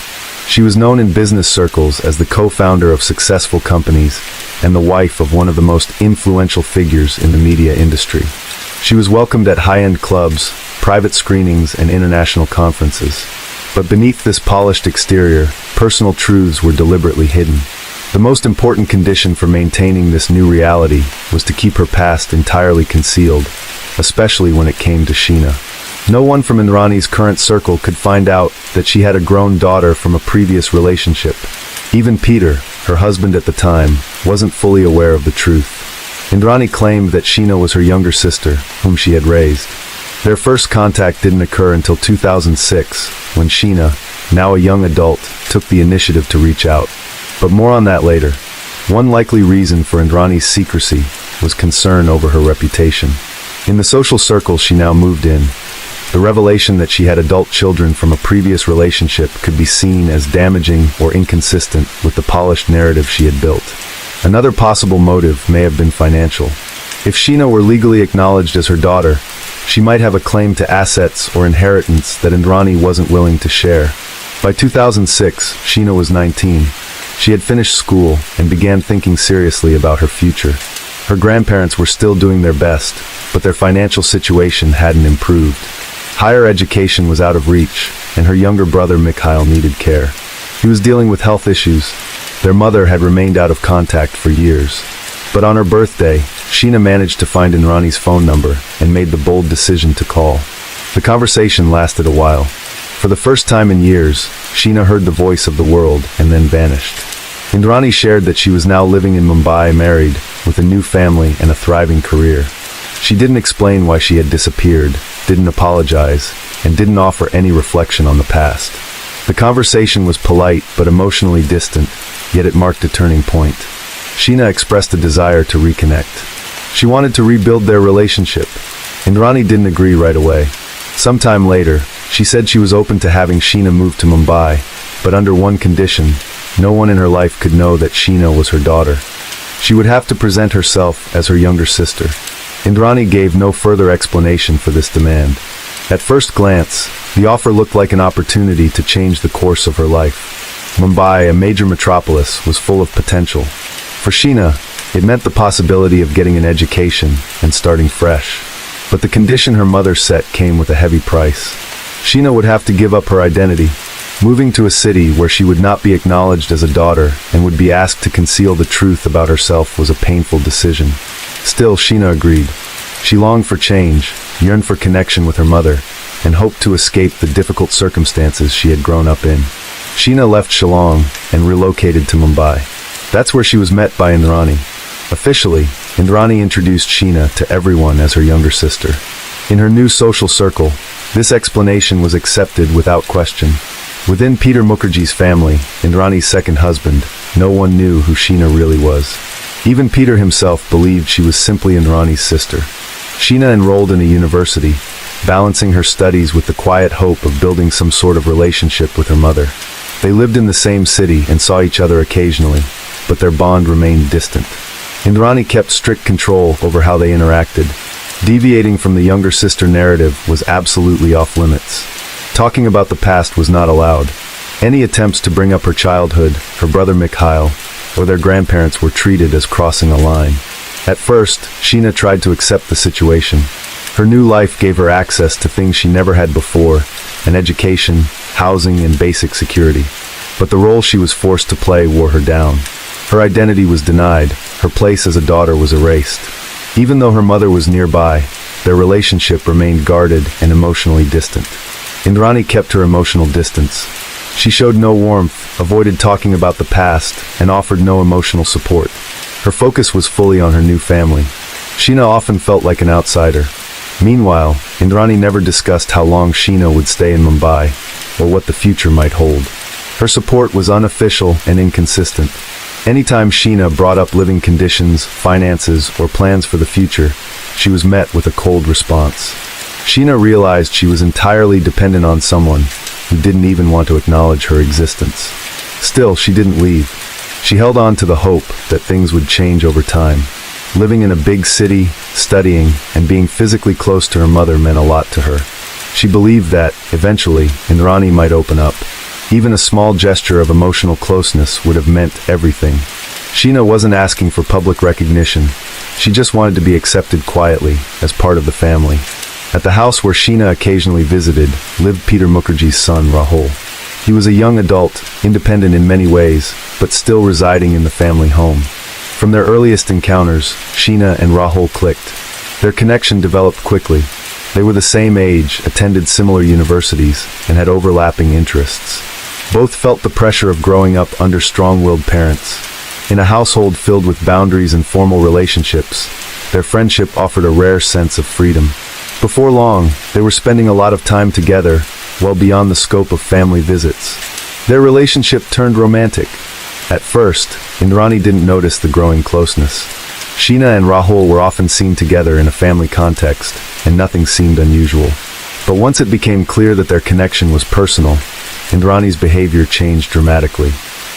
She was known in business circles as the co-founder of successful companies and the wife of one of the most influential figures in the media industry. She was welcomed at high-end clubs, private screenings, and international conferences. But beneath this polished exterior, personal truths were deliberately hidden. The most important condition for maintaining this new reality was to keep her past entirely concealed, especially when it came to Sheena. No one from Indrani's current circle could find out that she had a grown daughter from a previous relationship. Even Peter, her husband at the time, wasn't fully aware of the truth. Indrani claimed that Sheena was her younger sister, whom she had raised. Their first contact didn't occur until 2006, when Sheena, now a young adult, took the initiative to reach out. But more on that later. One likely reason for Indrani's secrecy was concern over her reputation. In the social circles she now moved in, the revelation that she had adult children from a previous relationship could be seen as damaging or inconsistent with the polished narrative she had built. Another possible motive may have been financial. If Sheena were legally acknowledged as her daughter, she might have a claim to assets or inheritance that Indrani wasn't willing to share. By 2006, Sheena was 19. She had finished school and began thinking seriously about her future. Her grandparents were still doing their best, but their financial situation hadn't improved. Higher education was out of reach, and her younger brother Mikhail needed care. He was dealing with health issues. Their mother had remained out of contact for years. But on her birthday, Sheena managed to find Indrani's phone number and made the bold decision to call. The conversation lasted a while. For the first time in years, Sheena heard the voice of the world and then vanished. Indrani shared that she was now living in Mumbai, married, with a new family and a thriving career. She didn't explain why she had disappeared, didn't apologize, and didn't offer any reflection on the past. The conversation was polite but emotionally distant, yet it marked a turning point. Sheena expressed a desire to reconnect. She wanted to rebuild their relationship. Indrani didn't agree right away. Sometime later, she said she was open to having Sheena move to Mumbai, but under one condition: no one in her life could know that Sheena was her daughter. She would have to present herself as her younger sister. Indrani gave no further explanation for this demand. At first glance, the offer looked like an opportunity to change the course of her life. Mumbai, a major metropolis, was full of potential. For Sheena, it meant the possibility of getting an education and starting fresh. But the condition her mother set came with a heavy price. Sheena would have to give up her identity. Moving to a city where she would not be acknowledged as a daughter and would be asked to conceal the truth about herself was a painful decision. Still, Sheena agreed. She longed for change, yearned for connection with her mother, and hoped to escape the difficult circumstances she had grown up in. Sheena left Shillong and relocated to Mumbai. That's where she was met by Indrani. Officially, Indrani introduced Sheena to everyone as her younger sister. In her new social circle, this explanation was accepted without question. Within Peter Mukherjee's family, Indrani's second husband, no one knew who Sheena really was. Even Peter himself believed she was simply Indrani's sister. Sheena enrolled in a university, balancing her studies with the quiet hope of building some sort of relationship with her mother. They lived in the same city and saw each other occasionally, but their bond remained distant. Indrani kept strict control over how they interacted. Deviating from the younger sister narrative was absolutely off limits. Talking about the past was not allowed. Any attempts to bring up her childhood, her brother Mikhail, or their grandparents were treated as crossing a line. At first, Sheena tried to accept the situation. Her new life gave her access to things she never had before, an education, housing, and basic security. But the role she was forced to play wore her down. Her identity was denied, her place as a daughter was erased. Even though her mother was nearby, their relationship remained guarded and emotionally distant. Indrani kept her emotional distance. She showed no warmth, avoided talking about the past, and offered no emotional support. Her focus was fully on her new family. Sheena often felt like an outsider. Meanwhile, Indrani never discussed how long Sheena would stay in Mumbai, or what the future might hold. Her support was unofficial and inconsistent. Anytime Sheena brought up living conditions, finances, or plans for the future, she was met with a cold response. Sheena realized she was entirely dependent on someone who didn't even want to acknowledge her existence. Still, she didn't leave. She held on to the hope that things would change over time. Living in a big city, studying, and being physically close to her mother meant a lot to her. She believed that, eventually, Indrani might open up. Even a small gesture of emotional closeness would have meant everything. Sheena wasn't asking for public recognition. She just wanted to be accepted quietly, as part of the family. At the house where Sheena occasionally visited, lived Peter Mukherjee's son, Rahul. He was a young adult, independent in many ways, but still residing in the family home. From their earliest encounters, Sheena and Rahul clicked. Their connection developed quickly. They were the same age, attended similar universities, and had overlapping interests. Both felt the pressure of growing up under strong-willed parents. In a household filled with boundaries and formal relationships, their friendship offered a rare sense of freedom. Before long, they were spending a lot of time together, well beyond the scope of family visits. Their relationship turned romantic. At first, Indrani didn't notice the growing closeness. Sheena and Rahul were often seen together in a family context, and nothing seemed unusual. But once it became clear that their connection was personal, Indrani's behavior changed dramatically.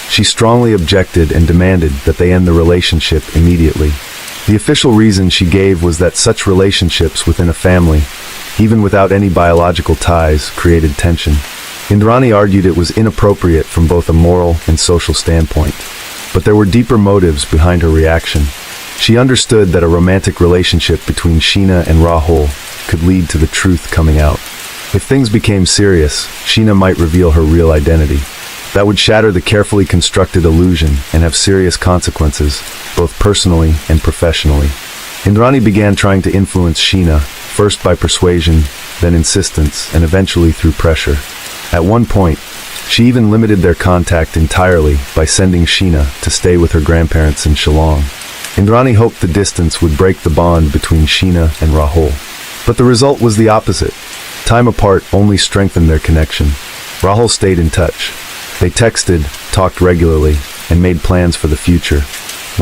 She strongly objected and demanded that they end the relationship immediately. The official reason she gave was that such relationships within a family, even without any biological ties, created tension. Indrani argued it was inappropriate from both a moral and social standpoint. But there were deeper motives behind her reaction. She understood that a romantic relationship between Sheena and Rahul could lead to the truth coming out. If things became serious, Sheena might reveal her real identity. That would shatter the carefully constructed illusion and have serious consequences, both personally and professionally. Indrani began trying to influence Sheena, first by persuasion, then insistence, and eventually through pressure. At one point, she even limited their contact entirely by sending Sheena to stay with her grandparents in Shillong. Indrani hoped the distance would break the bond between Sheena and Rahul. But the result was the opposite. Time apart only strengthened their connection. Rahul stayed in touch. They texted, talked regularly, and made plans for the future.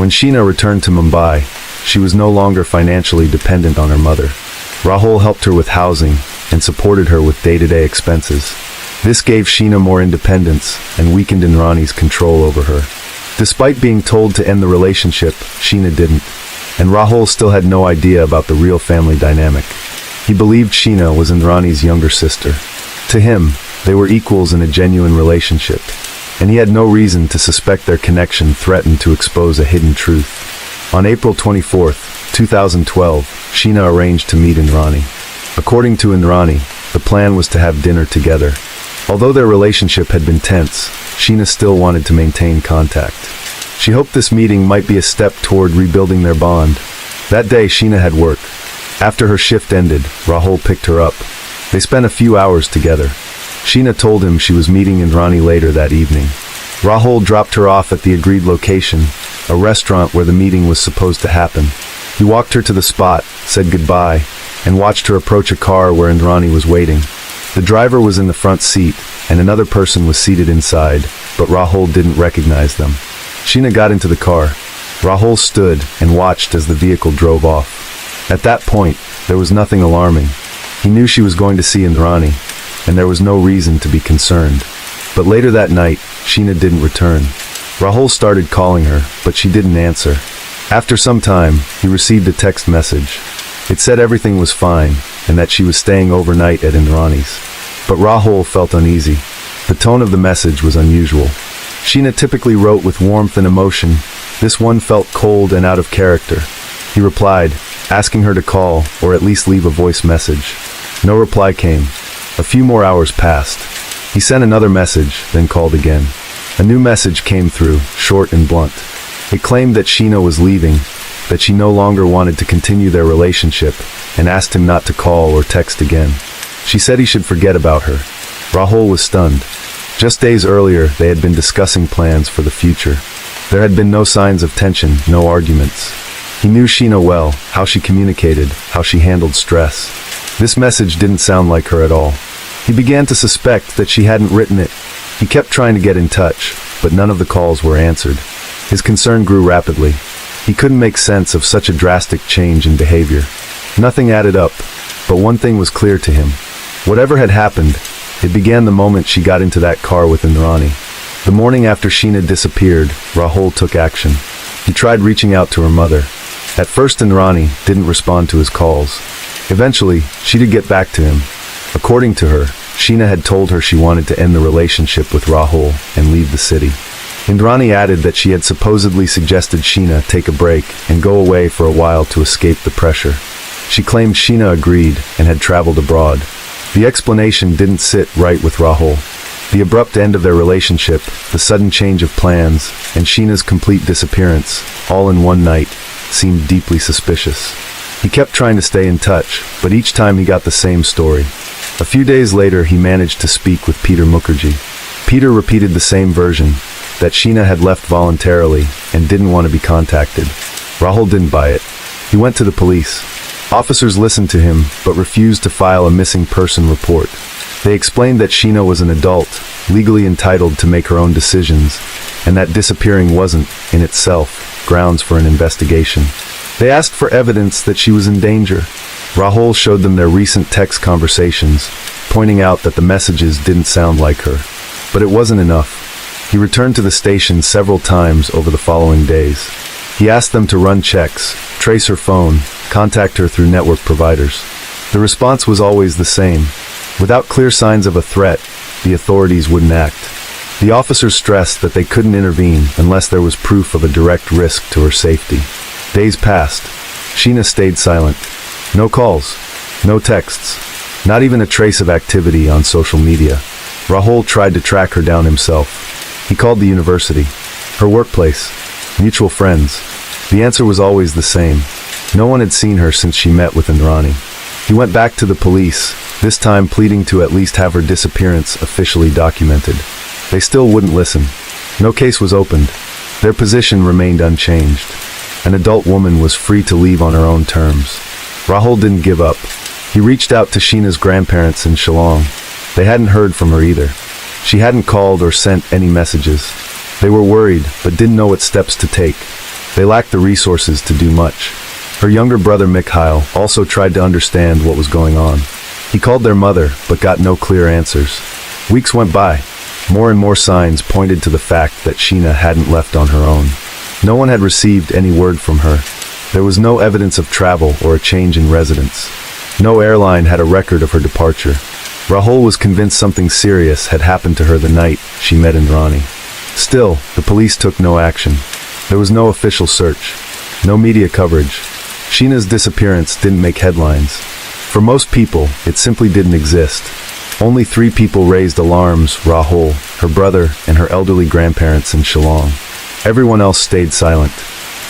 When Sheena returned to Mumbai, she was no longer financially dependent on her mother. Rahul helped her with housing and supported her with day-to-day expenses. This gave Sheena more independence and weakened Indrani's control over her. Despite being told to end the relationship, Sheena didn't, and Rahul still had no idea about the real family dynamic. He believed Sheena was Indrani's younger sister. To him, they were equals in a genuine relationship, and he had no reason to suspect their connection threatened to expose a hidden truth. On April 24, 2012, Sheena arranged to meet Indrani. According to Indrani, the plan was to have dinner together. Although their relationship had been tense, Sheena still wanted to maintain contact. She hoped this meeting might be a step toward rebuilding their bond. That day, Sheena had work. After her shift ended, Rahul picked her up. They spent a few hours together. Sheena told him she was meeting Indrani later that evening. Rahul dropped her off at the agreed location, a restaurant where the meeting was supposed to happen. He walked her to the spot, said goodbye, and watched her approach a car where Indrani was waiting. The driver was in the front seat, and another person was seated inside, but Rahul didn't recognize them. Sheena got into the car. Rahul stood and watched as the vehicle drove off. At that point, there was nothing alarming. He knew she was going to see Indrani, and there was no reason to be concerned. But later that night, Sheena didn't return. Rahul started calling her, but she didn't answer. After some time, he received a text message. It said everything was fine, and that she was staying overnight at Indrani's. But Rahul felt uneasy. The tone of the message was unusual. Sheena typically wrote with warmth and emotion. This one felt cold and out of character. He replied, asking her to call, or at least leave a voice message. No reply came. A few more hours passed. He sent another message, then called again. A new message came through, short and blunt. It claimed that Sheena was leaving, that she no longer wanted to continue their relationship, and asked him not to call or text again. She said he should forget about her. Rahul was stunned. Just days earlier, they had been discussing plans for the future. There had been no signs of tension, no arguments. He knew Sheena well, how she communicated, how she handled stress. This message didn't sound like her at all. He began to suspect that she hadn't written it. He kept trying to get in touch, but none of the calls were answered. His concern grew rapidly. He couldn't make sense of such a drastic change in behavior. Nothing added up, but one thing was clear to him. Whatever had happened, it began the moment she got into that car with Indrani. The morning after Sheena disappeared, Rahul took action. He tried reaching out to her mother. At first, Indrani didn't respond to his calls. Eventually, she did get back to him. According to her, Sheena had told her she wanted to end the relationship with Rahul and leave the city. Indrani added that she had supposedly suggested Sheena take a break and go away for a while to escape the pressure. She claimed Sheena agreed and had traveled abroad. The explanation didn't sit right with Rahul. The abrupt end of their relationship, the sudden change of plans, and Sheena's complete disappearance, all in one night, seemed deeply suspicious. He kept trying to stay in touch, but each time he got the same story. A few days later, he managed to speak with Peter Mukherjee. Peter repeated the same version, that Sheena had left voluntarily and didn't want to be contacted. Rahul didn't buy it. He went to the police. Officers listened to him, but refused to file a missing person report. They explained that Sheena was an adult, legally entitled to make her own decisions, and that disappearing wasn't, in itself, grounds for an investigation. They asked for evidence that she was in danger. Rahul showed them their recent text conversations, pointing out that the messages didn't sound like her. But it wasn't enough. He returned to the station several times over the following days. He asked them to run checks, trace her phone, contact her through network providers. The response was always the same. Without clear signs of a threat, the authorities wouldn't act. The officers stressed that they couldn't intervene unless there was proof of a direct risk to her safety. Days passed. Sheena stayed silent. No calls, no texts, not even a trace of activity on social media. Rahul tried to track her down himself. He called the university, her workplace, mutual friends. The answer was always the same. No one had seen her since she met with Indrani. He went back to the police, this time pleading to at least have her disappearance officially documented. They still wouldn't listen. No case was opened. Their position remained unchanged. An adult woman was free to leave on her own terms. Rahul didn't give up. He reached out to Sheena's grandparents in Shillong. They hadn't heard from her either. She hadn't called or sent any messages. They were worried, but didn't know what steps to take. They lacked the resources to do much. Her younger brother Mikhail also tried to understand what was going on. He called their mother, but got no clear answers. Weeks went by. More and more signs pointed to the fact that Sheena hadn't left on her own. No one had received any word from her. There was no evidence of travel or a change in residence. No airline had a record of her departure. Rahul was convinced something serious had happened to her the night she met Indrani. Still, the police took no action. There was no official search, no media coverage. Sheena's disappearance didn't make headlines. For most people, it simply didn't exist. Only 3 people raised alarms: Rahul, her brother, and her elderly grandparents in Shillong. Everyone else stayed silent.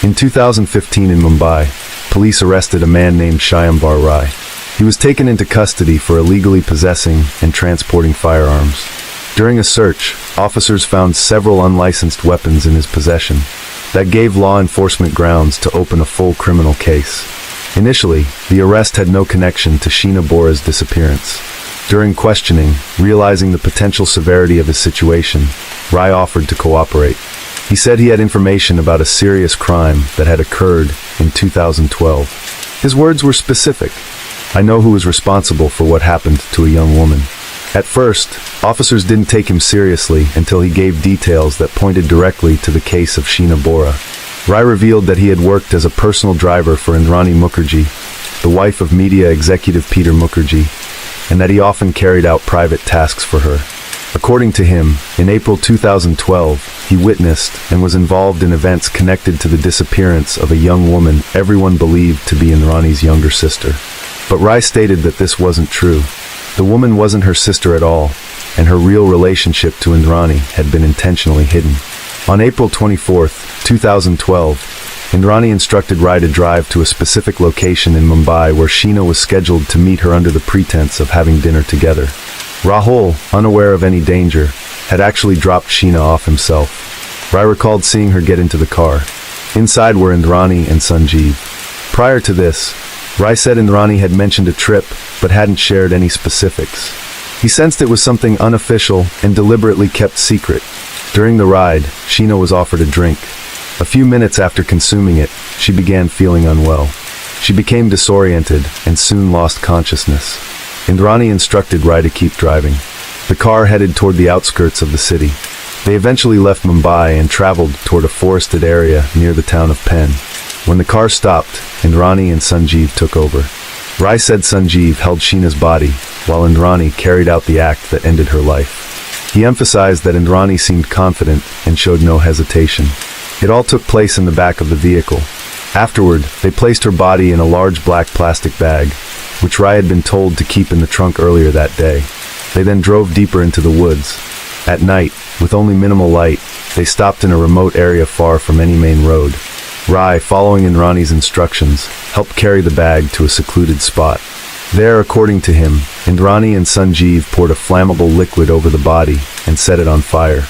In 2015 in Mumbai, police arrested a man named Shyambar Rai. He was taken into custody for illegally possessing and transporting firearms. During a search, officers found several unlicensed weapons in his possession. That gave law enforcement grounds to open a full criminal case. Initially, the arrest had no connection to Sheena Bora's disappearance. During questioning, realizing the potential severity of his situation, Rai offered to cooperate. He said he had information about a serious crime that had occurred in 2012. His words were specific. "I know who is responsible for what happened to a young woman." At first, officers didn't take him seriously until he gave details that pointed directly to the case of Sheena Bora. Rai revealed that he had worked as a personal driver for Indrani Mukherjee, the wife of media executive Peter Mukherjee, and that he often carried out private tasks for her. According to him, in April 2012, he witnessed and was involved in events connected to the disappearance of a young woman everyone believed to be Indrani's younger sister. But Rai stated that this wasn't true. The woman wasn't her sister at all, and her real relationship to Indrani had been intentionally hidden. On April 24, 2012, Indrani instructed Rai to drive to a specific location in Mumbai where Sheena was scheduled to meet her under the pretense of having dinner together. Rahul, unaware of any danger, had actually dropped Sheena off himself. Rai recalled seeing her get into the car. Inside were Indrani and Sanjeev. Prior to this, Rai said Indrani had mentioned a trip but hadn't shared any specifics. He sensed it was something unofficial and deliberately kept secret. During the ride, Sheena was offered a drink. A few minutes after consuming it, she began feeling unwell. She became disoriented and soon lost consciousness. Indrani instructed Rai to keep driving. The car headed toward the outskirts of the city. They eventually left Mumbai and traveled toward a forested area near the town of Pen. When the car stopped, Indrani and Sanjeev took over. Rai said Sanjeev held Sheena's body, while Indrani carried out the act that ended her life. He emphasized that Indrani seemed confident and showed no hesitation. It all took place in the back of the vehicle. Afterward, they placed her body in a large black plastic bag, which Rai had been told to keep in the trunk earlier that day. They then drove deeper into the woods. At night, with only minimal light, they stopped in a remote area far from any main road. Rai, following Indrani's instructions, helped carry the bag to a secluded spot. There, according to him, Indrani and Sanjeev poured a flammable liquid over the body and set it on fire.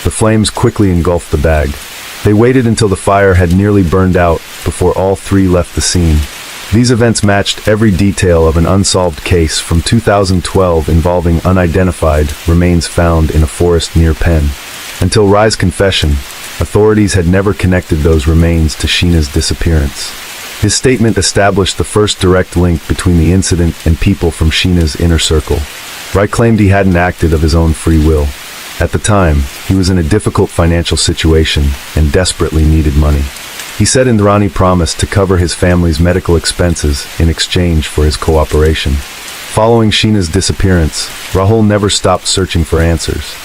The flames quickly engulfed the bag. They waited until the fire had nearly burned out before all three left the scene. These events matched every detail of an unsolved case from 2012 involving unidentified remains found in a forest near Pen. Until Rai's confession, authorities had never connected those remains to Sheena's disappearance. His statement established the first direct link between the incident and people from Sheena's inner circle. Rai claimed he hadn't acted of his own free will. At the time, he was in a difficult financial situation and desperately needed money. He said Indrani promised to cover his family's medical expenses in exchange for his cooperation. Following Sheena's disappearance, Rahul never stopped searching for answers.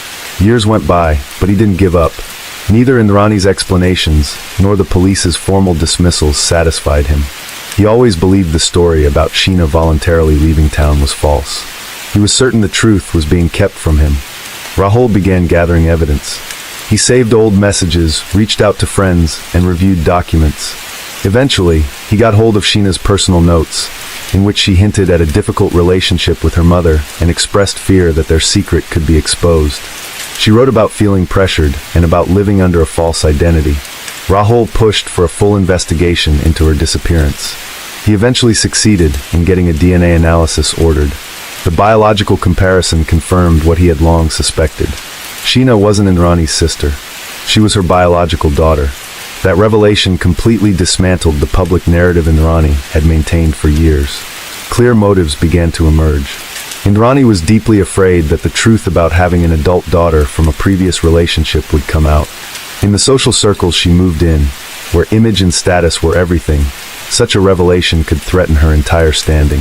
Years went by, but he didn't give up. Neither Indrani's explanations nor the police's formal dismissals satisfied him. He always believed the story about Sheena voluntarily leaving town was false. He was certain the truth was being kept from him. Rahul began gathering evidence. He saved old messages, reached out to friends, and reviewed documents. Eventually, he got hold of Sheena's personal notes, in which she hinted at a difficult relationship with her mother and expressed fear that their secret could be exposed. She wrote about feeling pressured and about living under a false identity. Rahul pushed for a full investigation into her disappearance. He eventually succeeded in getting a DNA analysis ordered. The biological comparison confirmed what he had long suspected. Sheena wasn't Indrani's sister. She was her biological daughter. That revelation completely dismantled the public narrative Indrani had maintained for years. Clear motives began to emerge. Indrani was deeply afraid that the truth about having an adult daughter from a previous relationship would come out. In the social circles she moved in, where image and status were everything, such a revelation could threaten her entire standing.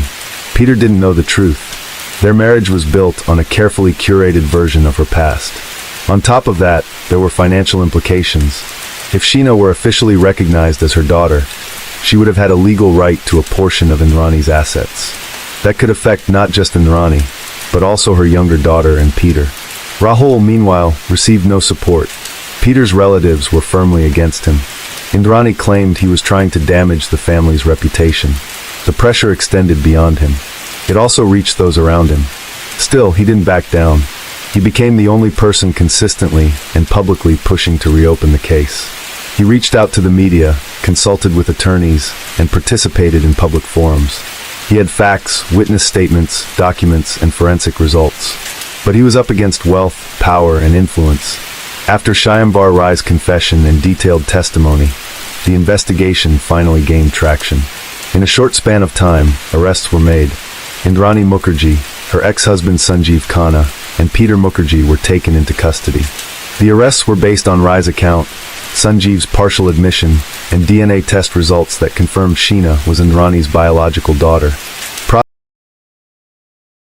Peter didn't know the truth. Their marriage was built on a carefully curated version of her past. On top of that, there were financial implications. If Sheena were officially recognized as her daughter, she would have had a legal right to a portion of Indrani's assets. That could affect not just Indrani, but also her younger daughter and Peter. Rahul, meanwhile, received no support. Peter's relatives were firmly against him. Indrani claimed he was trying to damage the family's reputation. The pressure extended beyond him. It also reached those around him. Still, he didn't back down. He became the only person consistently and publicly pushing to reopen the case. He reached out to the media, consulted with attorneys, and participated in public forums. He had facts, witness statements, documents, and forensic results. But he was up against wealth, power, and influence. After Shyamvar Rai's confession and detailed testimony, the investigation finally gained traction. In a short span of time, arrests were made. Indrani Mukherjee, her ex-husband Sanjeev Khanna, and Peter Mukherjee were taken into custody. The arrests were based on Rai's account, Sanjeev's partial admission, and DNA test results that confirmed Sheena was Indrani's biological daughter.